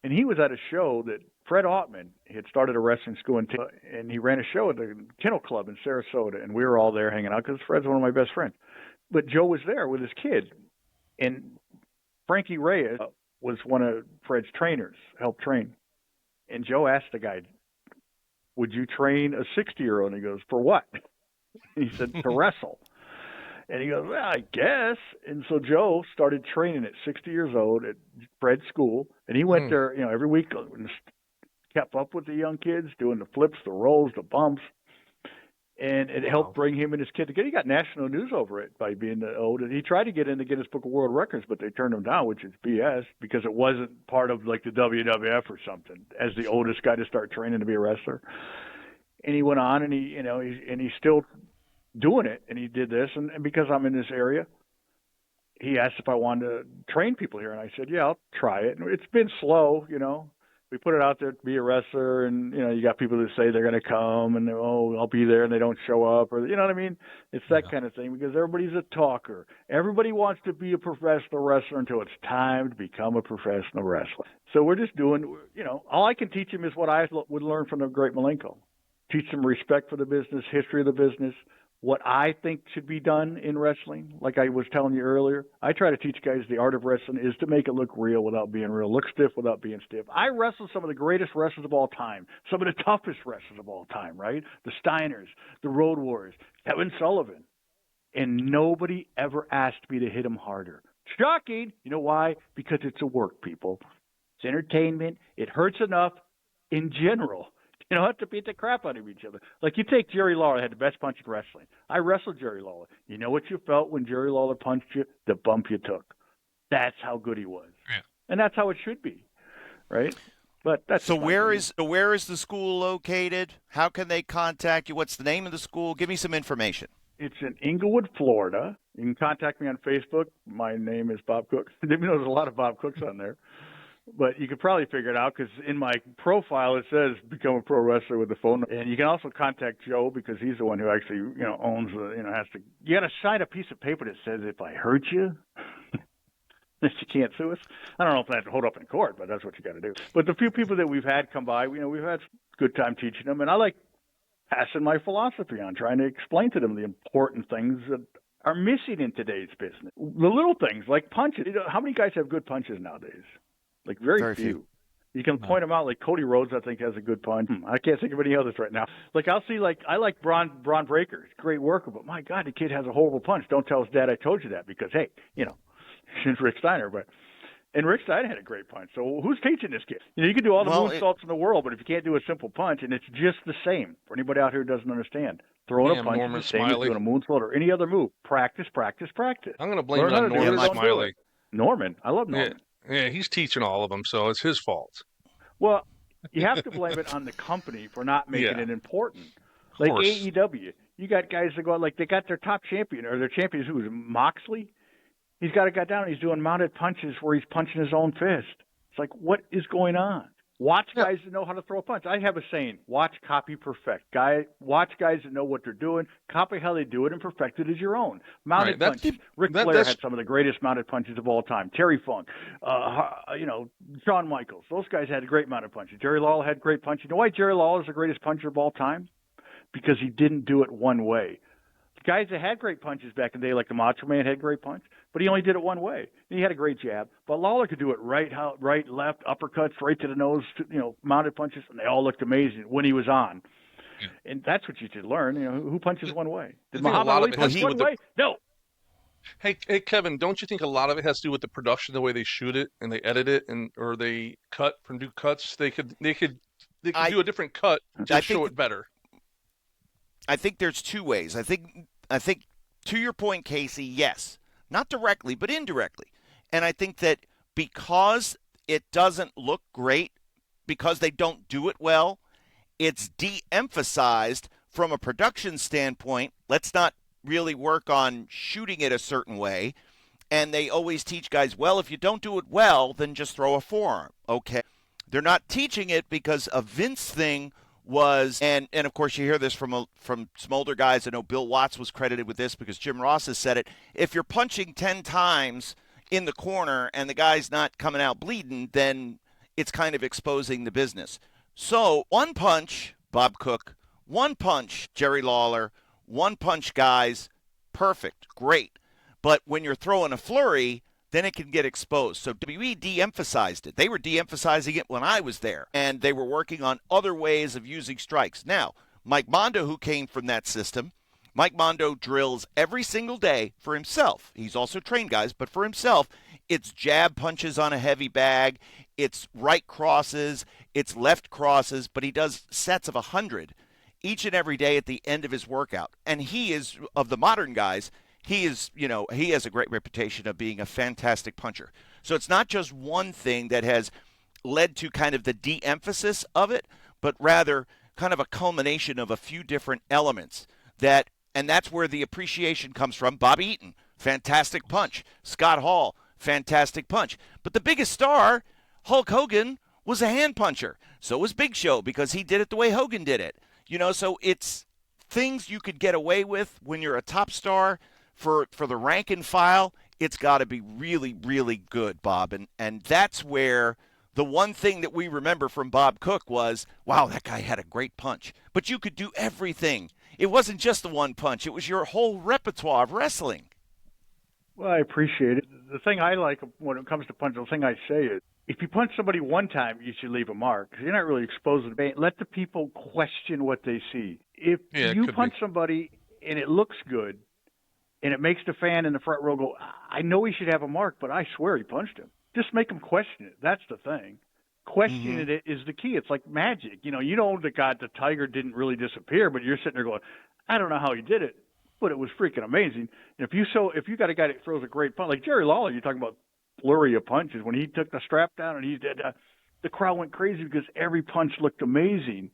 A: And he was at a show that Fred Ottman had started a wrestling school and he ran a show at the Kennel Club in Sarasota, and we were all there hanging out because Fred's one of my best friends. But Joe was there with his kid, and Frankie Reyes was one of Fred's trainers, helped train. And Joe asked the guy, would you train a 60-year-old? And he goes, for what? And he said, to wrestle. And he goes, well, I guess. And so Joe started training at 60 years old at Fred's school. And he went there, every week and kept up with the young kids, doing the flips, the rolls, the bumps. And it helped bring him and his kid together. He got national news over it by being old. And he tried to get in the Guinness Book of World Records, but they turned him down, which is BS, because it wasn't part of like the WWF or something, as the oldest guy to start training to be a wrestler. And he went on, and he's still doing it, and he did this, and because I'm in this area, he asked if I wanted to train people here, and I said, yeah, I'll try it. And it's been slow, we put it out there to be a wrestler, and you got people that say they're going to come, and I'll be there, and they don't show up, or you know what I mean? It's that kind of thing, because everybody's a talker. Everybody wants to be a professional wrestler until it's time to become a professional wrestler. So we're just doing, all I can teach him is what I would learn from the great Malenko. Teach them respect for the business, history of the business, what I think should be done in wrestling. Like I was telling you earlier, I try to teach guys the art of wrestling is to make it look real without being real, look stiff without being stiff. I wrestled some of the greatest wrestlers of all time, some of the toughest wrestlers of all time, right? The Steiners, the Road Warriors, Kevin Sullivan. And nobody ever asked me to hit him harder. Shocking. You know why? Because it's a work, people. It's entertainment. It hurts enough in general. You don't have to beat the crap out of each other. Like you take Jerry Lawler, had the best punch in wrestling. I wrestled Jerry Lawler. You know what you felt when Jerry Lawler punched you? The bump you took. That's how good he was. Yeah. And that's how it should be, right? But that's
C: so where is the school located? How can they contact you? What's the name of the school? Give me some information.
A: It's in Inglewood, Florida. You can contact me on Facebook. My name is Bob Cook. There's a lot of Bob Cooks on there. But you could probably figure it out because in my profile it says become a pro wrestler with the phone number. And you can also contact Joe because he's the one who actually, owns the, has to. You got to sign a piece of paper that says if I hurt you, that you can't sue us. I don't know if I have to hold up in court, but that's what you got to do. But the few people that we've had come by, we've had a good time teaching them, and I like passing my philosophy on, trying to explain to them the important things that are missing in today's business. The little things like punches. How many guys have good punches nowadays? Like very few. You can point them out. Like Cody Rhodes, I think, has a good punch. I can't think of any others right now. Like I'll see, I like Braun Breaker. He's a great worker, but my God, the kid has a horrible punch. Don't tell his dad I told you that because hey, since Rick Steiner, and Rick Steiner had a great punch. So who's teaching this kid? You can do all the moonsaults in the world, but if you can't do a simple punch, and it's just the same for anybody out here who doesn't understand. Throwing a punch is the same as doing a moonsault or any other move. Practice, practice, practice.
B: I'm going to blame it on Norman Smiley.
A: Norman, I love Norman.
B: Yeah, he's teaching all of them, so it's his fault.
A: Well, you have to blame it on the company for not making it important. Like AEW, you got guys that go out, like they got their top champion, or their champion who is Moxley. He's got a guy down, and he's doing mounted punches where he's punching his own fist. It's like, what is going on? Watch guys that know how to throw a punch. I have a saying, watch, copy, perfect. Watch guys that know what they're doing, copy how they do it, and perfect it as your own. Mounted punches. Ric Flair had some of the greatest mounted punches of all time. Terry Funk, Shawn Michaels. Those guys had great mounted punches. Jerry Lawler had great punches. You know why Jerry Lawler is the greatest puncher of all time? Because he didn't do it one way. Guys that had great punches back in the day, like the Macho Man, had great punch, but he only did it one way. He had a great jab, but Lawler could do it right, left, uppercuts, right to the nose, mounted punches, and they all looked amazing when he was on. Yeah. And that's what you should learn. Who punches one way? Did Muhammad Ali punch one way? No.
B: Hey, Kevin, don't you think a lot of it has to do with the production, the way they shoot it and they edit it, or they do cuts? They could do a different cut to show it better.
C: I think there's two ways. I think to your point, Casey, yes. Not directly, but indirectly. And I think that because it doesn't look great, because they don't do it well, it's de-emphasized from a production standpoint. Let's not really work on shooting it a certain way. And they always teach guys, well, if you don't do it well, then just throw a forearm. Okay. They're not teaching it because a Vince thing was, and of course you hear this from some older guys. I know Bill Watts was credited with this because Jim Ross has said it. If you're punching 10 times in the corner and the guy's not coming out bleeding, then it's kind of exposing the business. So one punch, Bob Cook, one punch, Jerry Lawler, one punch guys, perfect, great. But when you're throwing a flurry, then it can get exposed. So WWE de-emphasized it. They were de-emphasizing it when I was there, and they were working on other ways of using strikes. Now, Mike Mondo, who came from that system, Mike Mondo drills every single day for himself. He's also trained guys, but for himself, it's jab punches on a heavy bag, it's right crosses, it's left crosses, but he does sets of 100 each and every day at the end of his workout. And he is, of the modern guys, he is, he has a great reputation of being a fantastic puncher. So it's not just one thing that has led to kind of the de-emphasis of it, but rather kind of a culmination of a few different elements and that's where the appreciation comes from. Bobby Eaton, fantastic punch. Scott Hall, fantastic punch. But the biggest star, Hulk Hogan, was a hand puncher. So was Big Show because he did it the way Hogan did it. So it's things you could get away with when you're a top star. For the rank and file, it's got to be really, really good, Bob. And that's where the one thing that we remember from Bob Cook was, wow, that guy had a great punch. But you could do everything. It wasn't just the one punch. It was your whole repertoire of wrestling.
A: Well, I appreciate it. The thing I like when it comes to punch, the thing I say is, if you punch somebody one time, you should leave a mark because you're not really exposing the pain. Let the people question what they see. If you punch somebody and it looks good, and it makes the fan in the front row go, I know he should have a mark, but I swear he punched him. Just make him question it. That's the thing. Questioning it is the key. It's like magic. You know the tiger didn't really disappear, but you're sitting there going, I don't know how he did it, but it was freaking amazing. And if you got a guy that throws a great punch, like Jerry Lawler, you're talking about flurry of punches. When he took the strap down and he did, the crowd went crazy because every punch looked amazing.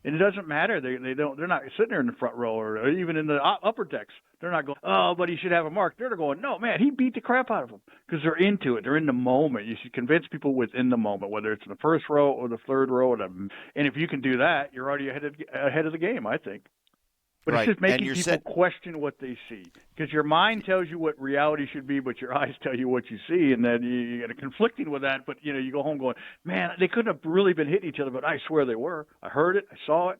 A: And it doesn't matter. They're not sitting there in the front row or even in the upper decks. They're not going, oh, but he should have a mark. They're going, no, man, he beat the crap out of him because they're into it. They're in the moment. You should convince people within the moment, whether it's in the first row or the third row. And if you can do that, you're already ahead of the game, I think. But It's just making people question what they see because your mind tells you what reality should be, but your eyes tell you what you see, and then you get conflicting with that. But you go home going, man, they couldn't have really been hitting each other, but I swear they were. I heard it, I saw it.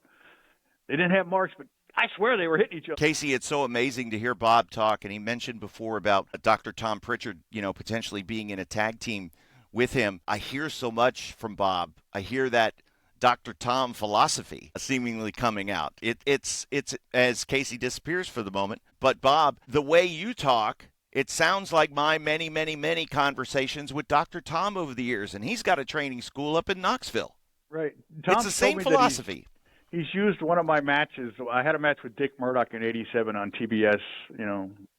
A: They didn't have marks, but I swear they were hitting each other.
C: Casey, it's so amazing to hear Bob talk, and he mentioned before about Dr. Tom Pritchard, potentially being in a tag team with him. I hear so much from Bob. I hear that Dr. Tom philosophy seemingly coming out. It's as Casey disappears for the moment. But Bob, the way you talk, it sounds like my many, many, many conversations with Dr. Tom over the years, and he's got a training school up in Knoxville.
A: Right.
C: It's the same philosophy.
A: He's used one of my matches. I had a match with Dick Murdoch in '87 on TBS,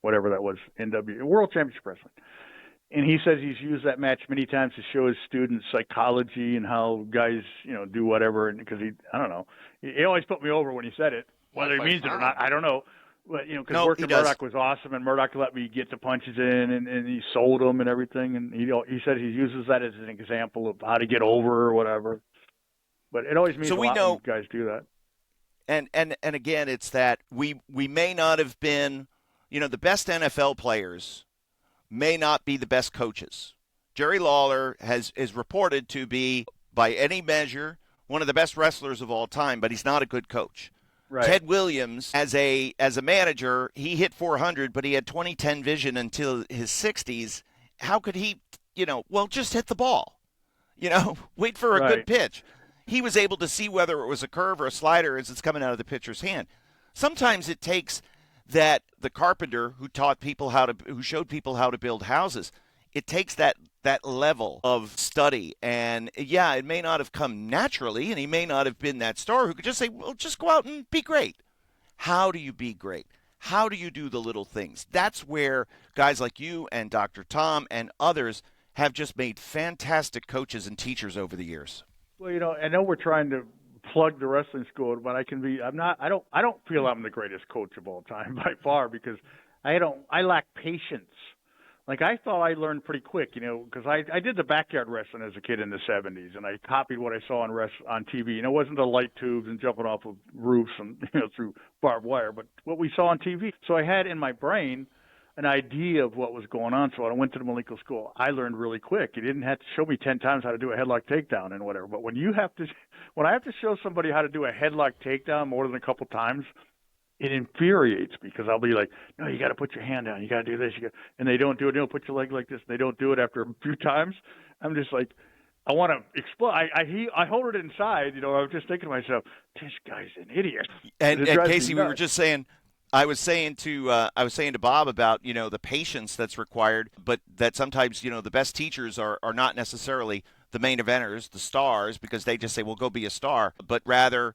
A: whatever that was, World Championship Wrestling. And he says he's used that match many times to show his students psychology and how guys, do whatever. And because I don't know, he always put me over when he said it. Whether he means it or not, I don't know. But because working Murdoch was awesome, and Murdoch let me get the punches in, and he sold them and everything. And he said he uses that as an example of how to get over or whatever. But it always means a lot when guys do that.
C: And again, it's that we may not have been, the best NFL players may not be the best coaches. Jerry Lawler is reported to be, by any measure, one of the best wrestlers of all time, but he's not a good coach. Right. Ted Williams, as a manager, he hit 400, but he had 20/10 vision until his 60s. How could he, just hit the ball? Wait for a good pitch. He was able to see whether it was a curve or a slider as it's coming out of the pitcher's hand. Sometimes it takes that the carpenter who showed people how to build houses, it takes that level of study. And it may not have come naturally, and he may not have been that star who could just say, well, just go out and be great. How do you be great? How do you do the little things? That's where guys like you and Dr. Tom and others have just made fantastic coaches and teachers over the years.
A: Well, I know we're trying to plug the wrestling school, but I don't feel I'm the greatest coach of all time by far because I lack patience Like, I thought I learned pretty quick, because I did the backyard wrestling as a kid in the 70s, and I copied what I saw on TV. It wasn't the light tubes and jumping off of roofs and, through barbed wire, but what we saw on TV. So I had in my brain an idea of what was going on. So when I went to the Malenko school, I learned really quick. You didn't have to show me 10 times how to do a headlock takedown and whatever. But when I have to show somebody how to do a headlock takedown more than a couple times, it infuriates me because I'll be like, no, you got to put your hand down. You got to do this. And they don't do it. They'll put your leg like this. And they don't do it after a few times. I'm just like, I want to explode. I hold it inside. I was just thinking to myself, this guy's an idiot.
C: And Casey, we were just saying, I was saying to Bob about, the patience that's required, but that sometimes, the best teachers are not necessarily the main eventers, the stars, because they just say, well, go be a star, but rather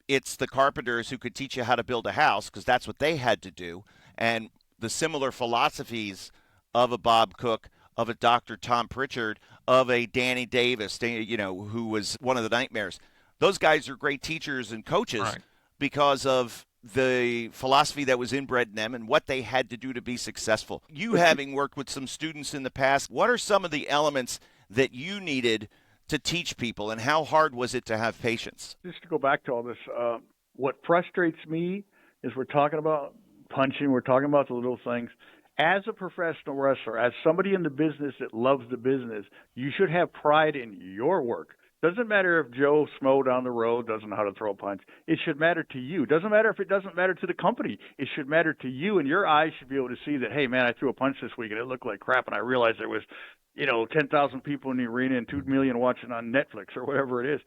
C: it's the carpenters who could teach you how to build a house, because that's what they had to do. And the similar philosophies of a Bob Cook, of a Dr. Tom Pritchard, of a Danny Davis, who was one of the Nightmares. Those guys are great teachers and coaches because of the philosophy that was inbred in them and what they had to do to be successful. You having worked with some students in the past, what are some of the elements that you needed to teach people, and how hard was it to have patience?
A: Just to go back to all this, what frustrates me is we're talking about punching, we're talking about the little things. As a professional wrestler, as somebody in the business that loves the business, you should have pride in your work. Doesn't matter if Joe Smo down the road doesn't know how to throw a punch. It should matter to you. Doesn't matter if it doesn't matter to the company. It should matter to you, and your eyes should be able to see that, hey, man, I threw a punch this week, and it looked like crap, and I realized there was 10,000 people in the arena and 2 million watching on Netflix or whatever it is.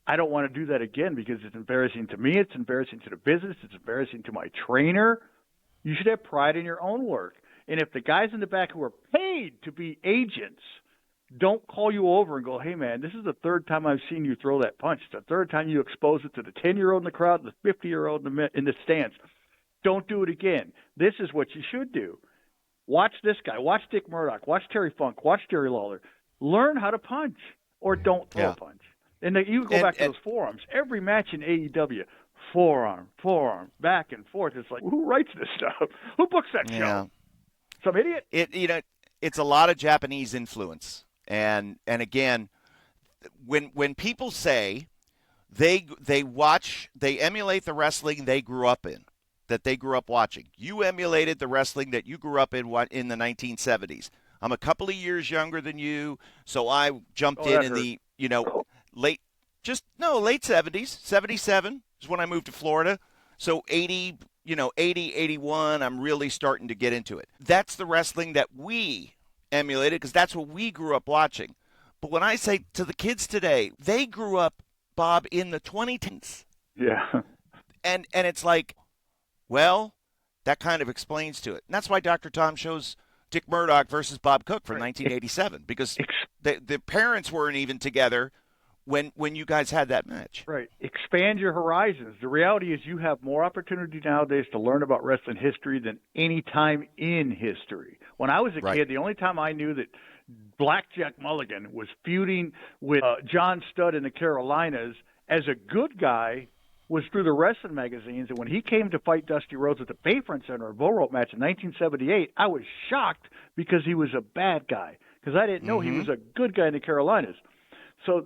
A: I don't want to do that again because it's embarrassing to me. It's embarrassing to the business. It's embarrassing to my trainer. You should have pride in your own work. And if the guys in the back who are paid to be agents don't call you over and go, hey, man, this is the third time I've seen you throw that punch. It's the third time you expose it to the 10-year-old in the crowd, the 50-year-old in the stands. Don't do it again. This is what you should do. Watch this guy. Watch Dick Murdoch. Watch Terry Funk. Watch Jerry Lawler. Learn how to punch or don't throw a punch. And you go back to those forearms. Every match in AEW, forearm, back and forth. It's like, who writes this stuff? Who books that show? Some idiot?
C: It's a lot of Japanese influence. And again, when people say they emulate the wrestling they grew up in, that they grew up watching. You emulated the wrestling that you grew up in the 1970s. I'm a couple of years younger than you, so I jumped in the late 70s. 77 is when I moved to Florida. So 80, 81, I'm really starting to get into it. That's the wrestling that we emulated because that's what we grew up watching. But when I say to the kids today, they grew up, Bob, in the 2010s.
A: Yeah.
C: And it's like, well, that kind of explains to it. And that's why Dr. Tom shows Dick Murdoch versus Bob Cook from 1987, because the parents weren't even together when you guys had that match.
A: Right. Expand your horizons. The reality is you have more opportunity nowadays to learn about wrestling history than any time in history. When I was a kid, the only time I knew that Blackjack Mulligan was feuding with John Studd in the Carolinas as a good guy was through the wrestling magazines. And when he came to fight Dusty Rhodes at the Bayfront Center, a bull rope match in 1978, I was shocked because he was a bad guy, because I didn't know he was a good guy in the Carolinas. So,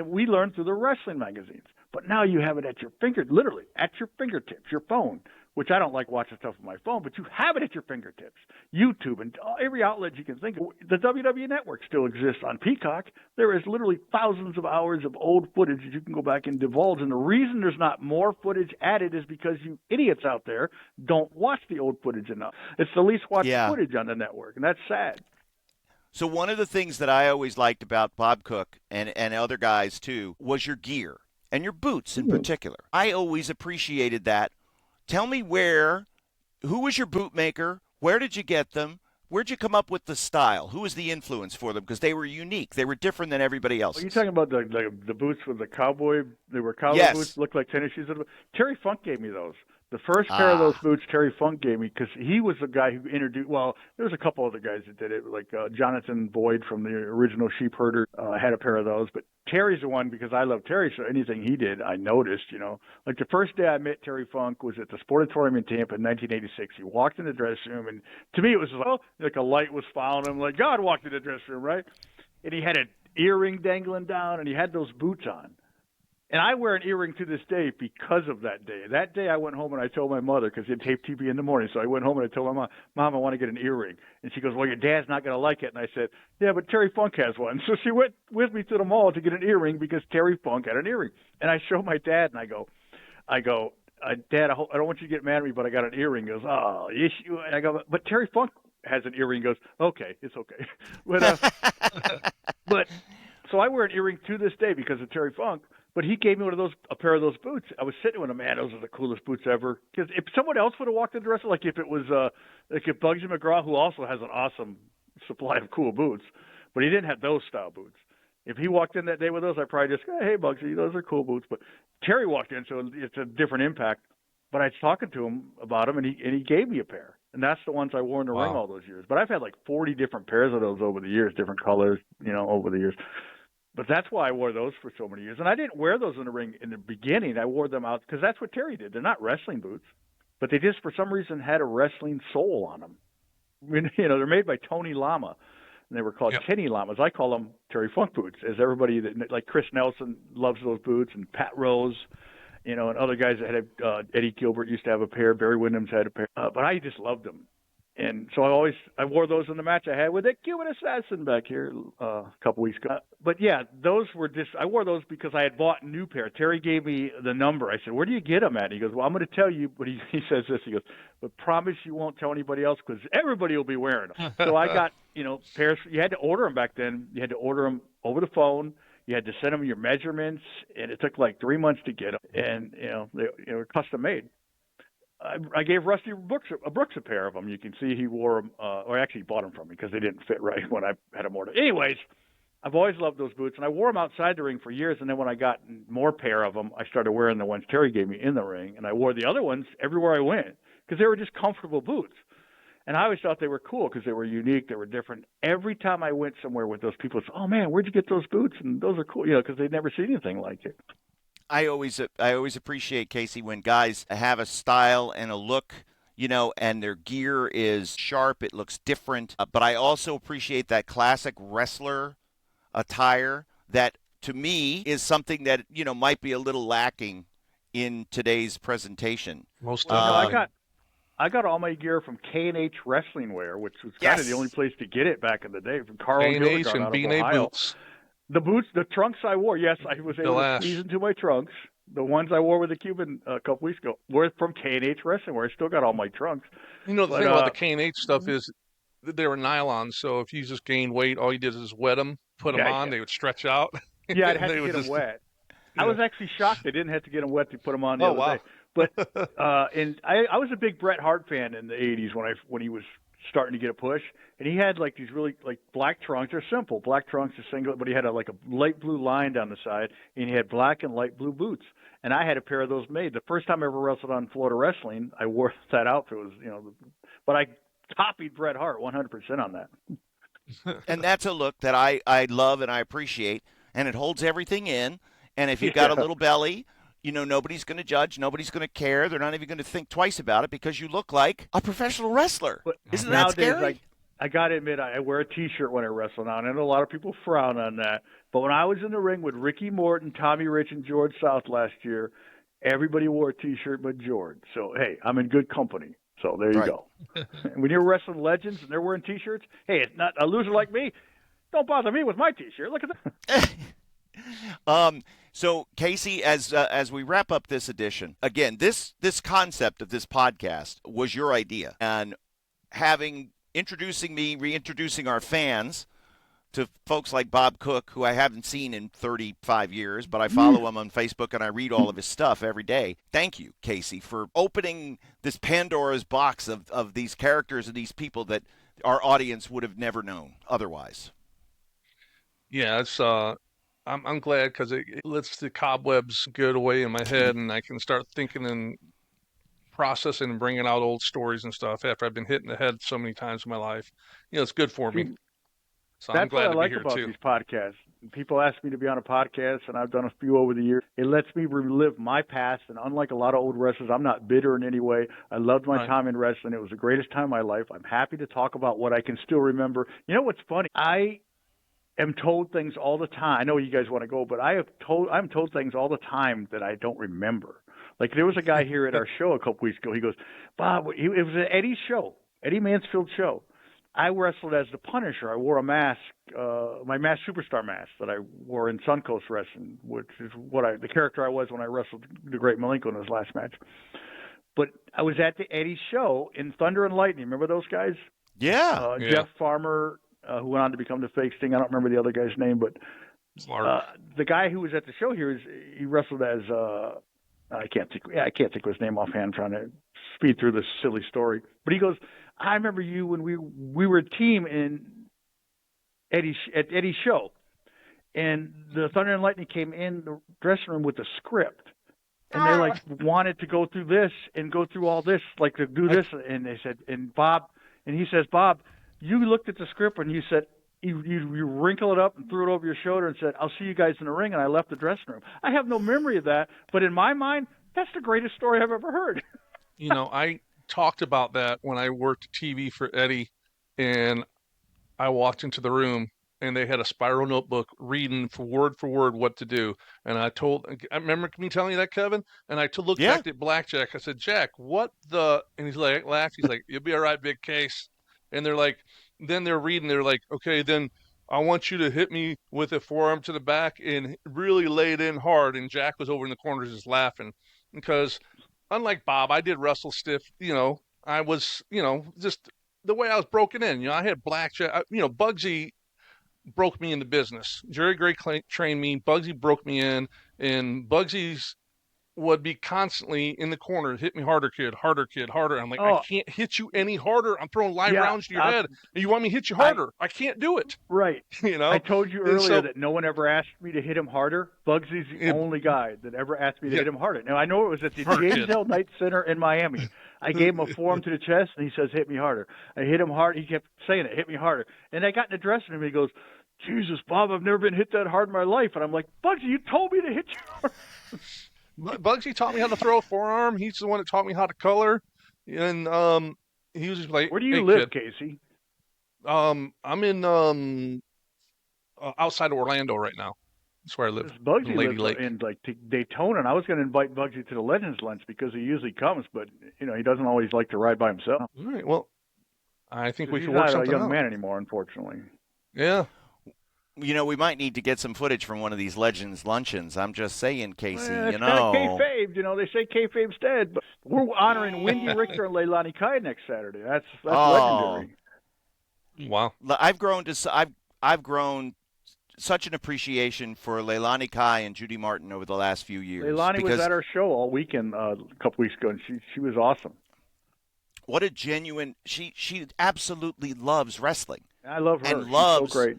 A: we learned through the wrestling magazines. But now you have it at your literally at your fingertips, your phone, which I don't like watching stuff on my phone, but you have it at your fingertips. YouTube and every outlet you can think of. The WWE Network still exists on Peacock. There is literally thousands of hours of old footage that you can go back and divulge. And the reason there's not more footage added is because you idiots out there don't watch the old footage enough. It's the least watched footage on the network, and that's sad.
C: So one of the things that I always liked about Bob Cook and other guys, too, was your gear and your boots in particular. I always appreciated that. Tell me who was your boot maker? Where did you get them? Where'd you come up with the style? Who was the influence for them? Because they were unique. They were different than everybody else.
A: Are you talking about the boots with the cowboy? They were cowboy boots, looked like tennis shoes. Terry Funk gave me those. The first pair of those boots Terry Funk gave me, because he was the guy who introduced. Well, there was a couple other guys that did it, like Jonathan Boyd from the original Sheep Herder had a pair of those. But Terry's the one, because I love Terry, so anything he did, I noticed. Like the first day I met Terry Funk was at the Sportatorium in Tampa in 1986. He walked in the dressing room, and to me it was like a light was following him, like God walked in the dressing room, right? And he had an earring dangling down, and he had those boots on. And I wear an earring to this day because of that day. That day I went home and I told my mother, because he had taped TV in the morning. So I went home and I told my Mom, I want to get an earring. And she goes, well, your dad's not going to like it. And I said, yeah, but Terry Funk has one. So she went with me to the mall to get an earring because Terry Funk had an earring. And I show my dad and I go, Dad, I don't want you to get mad at me, but I got an earring. He goes, oh, issue. And I go, but Terry Funk has an earring. He goes, okay, it's okay. But so I wear an earring to this day because of Terry Funk. But he gave me a pair of those boots. I was sitting with him, man, those are the coolest boots ever. Because if someone else would have walked in the wrestling, like if it was like if Bugsy McGraw, who also has an awesome supply of cool boots, but he didn't have those style boots. If he walked in that day with those, I'd probably just go, hey, Bugsy, those are cool boots. But Terry walked in, so it's a different impact. But I was talking to him about them, and he gave me a pair. And that's the ones I wore in the ring all those years. But I've had like 40 different pairs of those over the years, different colors, over the years. But that's why I wore those for so many years. And I didn't wear those in the ring in the beginning. I wore them out because that's what Terry did. They're not wrestling boots, but they just, for some reason, had a wrestling soul on them. I mean, they're made by Tony Lama, and they were called Kenny Lamas. I call them Terry Funk boots, as everybody that, like Chris Nelson loves those boots, and Pat Rose, and other guys that had Eddie Gilbert used to have a pair. Barry Windham's had a pair. But I just loved them. And so I wore those in the match I had with that Cuban assassin back here a couple weeks ago. But yeah, those were I wore those because I had bought a new pair. Terry gave me the number. I said, where do you get them at? He goes, well, I'm going to tell you. But he says this. He goes, but promise you won't tell anybody else because everybody will be wearing them. So I got, pairs. You had to order them back then. You had to order them over the phone. You had to send them your measurements, and it took like 3 months to get them. And, they were custom made. I gave Rusty Brooks a pair of them. You can see he wore them, or actually he bought them from me because they didn't fit right when I had them ordered. Anyways, I've always loved those boots, and I wore them outside the ring for years. And then when I got more pair of them, I started wearing the ones Terry gave me in the ring, and I wore the other ones everywhere I went because they were just comfortable boots. And I always thought they were cool because they were unique, they were different. Every time I went somewhere with those people, it's, oh man, where'd you get those boots? And those are cool, because they'd never seen anything like it.
C: I always appreciate, Casey, when guys have a style and a look, and their gear is sharp, it looks different. But I also appreciate that classic wrestler attire that, to me, is something that, might be a little lacking in today's presentation.
B: Most
A: I got all my gear from K&H Wrestling Wear, which was kind of the only place to get it back in the day, from Carl
B: K&H
A: Gilligan
B: and
A: out of
B: B&A
A: Ohio.
B: boots.
A: The boots, the trunks I wore, yes, I was able to squeeze into my trunks. The ones I wore with the Cuban a couple weeks ago were from K&H Wrestling, where I still got all my trunks.
B: The thing about the K&H stuff is they were nylon, so if you just gained weight, all you did is wet them, put them on, they would stretch out.
A: Yeah, I'd have to get them wet. I was actually shocked they didn't have to get them wet to put them on the other day. But and I was a big Bret Hart fan in the 80s when he was starting to get a push, and he had like these really like black trunks. They're simple black trunks, a singlet, but he had a light blue line down the side, and he had black and light blue boots. And I had a pair of those made. The first time I ever wrestled on Florida Wrestling, I wore that outfit. It was but I copied Bret Hart 100% on that.
C: And that's a look that I love and I appreciate, and it holds everything in. And if you've got a little belly, nobody's going to judge. Nobody's going to care. They're not even going to think twice about it because you look like a professional wrestler.
A: But
C: isn't that scary?
A: I got to admit, I wear a T-shirt when I wrestle now, and I know a lot of people frown on that. But when I was in the ring with Ricky Morton, Tommy Rich, and George South last year, everybody wore a T-shirt but George. So, hey, I'm in good company. So there you go. When you're wrestling legends and they're wearing T-shirts, hey, it's not a loser like me. Don't bother me with my T-shirt. Look at
C: that. So, Casey, as we wrap up this edition, again, this concept of this podcast was your idea, and reintroducing our fans to folks like Bob Cook, who I haven't seen in 35 years, but I follow him on Facebook and I read all of his stuff every day. Thank you, Casey, for opening this Pandora's box of these characters and these people that our audience would have never known otherwise.
B: Yeah, it's I'm glad because it lets the cobwebs get away in my head, and I can start thinking in processing and bringing out old stories and stuff after I've been hit in the head so many times in my life. It's good for me. So I'm glad to be here too.
A: That's what I like about these podcasts. People ask me to be on a podcast, and I've done a few over the years. It lets me relive my past, and unlike a lot of old wrestlers, I'm not bitter in any way. I loved my time in wrestling. It was the greatest time of my life. I'm happy to talk about what I can still remember. You know what's funny? I am told things all the time. I know you guys want to go, but I'm told things all the time that I don't remember. Like there was a guy here at our show a couple weeks ago. He goes, Bob, it was an Eddie show, Eddie Mansfield show. I wrestled as the Punisher. I wore a mask, my mask superstar mask that I wore in Suncoast Wrestling, which is the character I was when I wrestled the Great Malenko in his last match. But I was at the Eddie show in Thunder and Lightning. Remember those guys?
C: Yeah.
A: Jeff Farmer, who went on to become the Fake Sting. I don't remember the other guy's name, but the guy who was at the show here he wrestled as I can't think of his name offhand. I'm trying to speed through this silly story, but he goes, I remember you when we were a team in at Eddie's show, and the Thunder and Lightning came in the dressing room with a script, and they like wanted to go through this and go through all this, like to do this, and they said, and he says, Bob, you looked at the script and you said, you wrinkle it up and threw it over your shoulder and said, I'll see you guys in the ring, and I left the dressing room. I have no memory of that, but in my mind, that's the greatest story I've ever heard.
B: I talked about that when I worked TV for Eddie, and I walked into the room and they had a spiral notebook reading for word what to do. And I remember me telling you that, Kevin? And I looked back at Blackjack. I said, Jack, what the? And he's like, laughed. He's like, you'll be all right, big case. And they're like, then they're reading. They're like, okay, then I want you to hit me with a forearm to the back and really lay it in hard. And Jack was over in the corners just laughing because unlike Bob, I did wrestle stiff. I was, just the way I was broken in. I had Blackjack. Bugsy broke me into business. Jerry Gray trained me. Bugsy broke me in, and Bugsy's would be constantly in the corner, hit me harder, kid, harder, kid, harder. I'm like, I can't hit you any harder. I'm throwing live rounds to your head, and you want me to hit you harder. I can't do it.
A: Right. I told you earlier that no one ever asked me to hit him harder. Bugsy's the only guy that ever asked me to hit him harder. Now, I know it was at the James L. Knight Center in Miami. I gave him a forearm to the chest, and he says, hit me harder. I hit him hard. He kept saying it, hit me harder. And I got in the dressing room, and he goes, Jesus, Bob, I've never been hit that hard in my life. And I'm like, Bugsy, you told me to hit you hard.
B: Bugsy taught me how to throw a forearm. He's the one that taught me how to color. And he was just like,
A: where do you live, Casey?
B: I'm in outside of Orlando right now. That's where I live.
A: Bugsy lives in like Daytona, and I was going to invite Bugsy to the Legends Lunch because he usually comes, but he doesn't always like to ride by himself.
B: All right. Well, I think we can work something out.
A: He's not a young man anymore, unfortunately.
B: Yeah.
C: We might need to get some footage from one of these Legends luncheons. I'm just saying, Casey,
A: it's kind of kayfabe. They say kayfabe's dead, but we're honoring Wendy Richter and Leilani Kai next Saturday. That's legendary.
B: Wow.
C: I've grown such an appreciation for Leilani Kai and Judy Martin over the last few years.
A: Leilani was at our show all weekend a couple weeks ago, and she was awesome.
C: What a genuine she absolutely loves wrestling.
A: I love her.
C: And loves,
A: she's so great.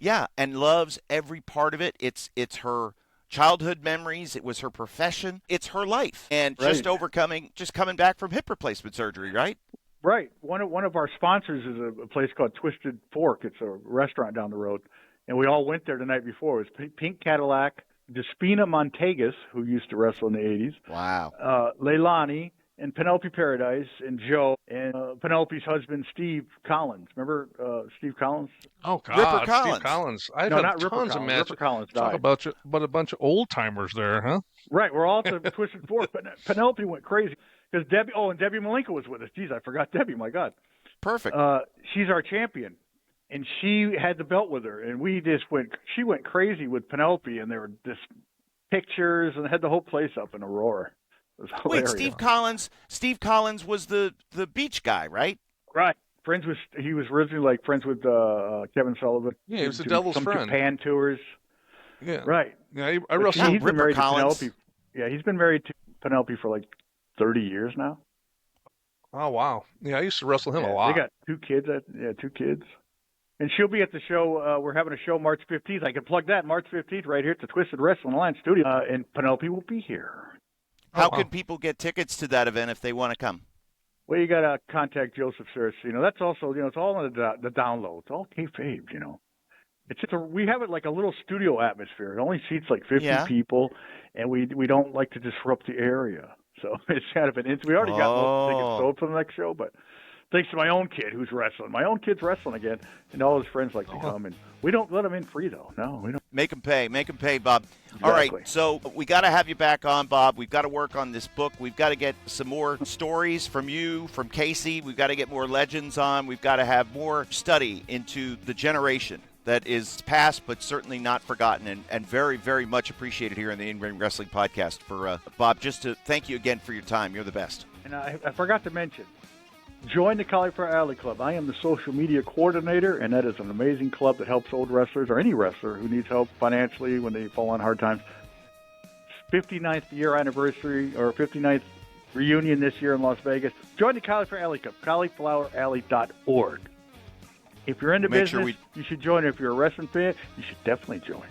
C: Yeah, and loves every part of it. It's her childhood memories. It was her profession. It's her life. And just coming back from hip replacement surgery, right?
A: Right. One of our sponsors is a place called Twisted Fork. It's a restaurant down the road. And we all went there the night before. It was Pink Cadillac, Despina Montegas, who used to wrestle in the 80s.
C: Wow.
A: Leilani, and Penelope Paradise, and Joe, and Penelope's husband, Steve Collins. Remember Steve Collins?
B: Oh, God.
C: Ripper Collins.
B: Steve Collins. I've
A: had
B: tons
A: Ripper
B: of
A: Collins.
B: matches.
A: Ripper Collins died.
B: Talk about a bunch of old-timers there, huh?
A: Right. We're all at the Twisted Fork. Penelope went crazy because Debbie Malenko was with us. Geez, I forgot Debbie. My God.
C: Perfect.
A: She's our champion. And she had the belt with her. And she went crazy with Penelope. And there were just pictures and had the whole place up in a roar.
C: Wait, Steve Collins was the beach guy, right?
A: Right. He was originally friends with Kevin Sullivan.
B: Yeah, he was the devil's friend.
A: Japan tours.
B: Yeah.
A: Right.
B: Yeah, I wrestled
A: he's been married
C: Collins.
A: to Penelope. Yeah, he's been married to Penelope for like 30 years now.
B: Oh, wow. Yeah, I used to wrestle him a lot.
A: They got 2 kids. 2 kids. And she'll be at the show. We're having a show March 15th. I can plug that March 15th right here at the Twisted Wrestling Alliance studio. And Penelope will be here.
C: How can people get tickets to that event if they want to come?
A: Well, you got to contact Joseph Sears. That's also, it's all on the download. It's all kayfabe, It's just we have it like a little studio atmosphere. It only seats like 50 people, and we don't like to disrupt the area. So it's kind of we already got most tickets sold for the next show, but thanks to my own kid who's wrestling. My own kid's wrestling again, and all his friends like to come. And we don't let them in free, though. No, we don't.
C: Make them pay, Bob.
A: Exactly.
C: All right, so we got to have you back on, Bob. We've got to work on this book. We've got to get some more stories from you, from Casey. We've got to get more legends on. We've got to have more study into the generation that is past but certainly not forgotten, and very, very much appreciated here on the In-Ring Wrestling Podcast. For Bob, just to thank you again for your time. You're the best.
A: And I forgot to mention, join the Cauliflower Alley Club. I am the social media coordinator, and that is an amazing club that helps old wrestlers or any wrestler who needs help financially when they fall on hard times. 59th year anniversary or 59th reunion this year in Las Vegas. Join the Cauliflower Alley Club, caulifloweralley.org. If you're into business, you should join. If you're a wrestling fan, you should definitely join.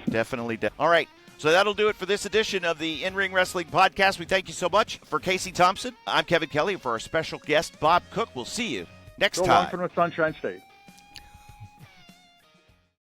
C: Definitely. All right. So that'll do it for this edition of the In-Ring Wrestling Podcast. We thank you so much. For Casey Thompson, I'm Kevin Kelly. For our special guest, Bob Cook, we'll see you next time.
A: So long from the Sunshine State.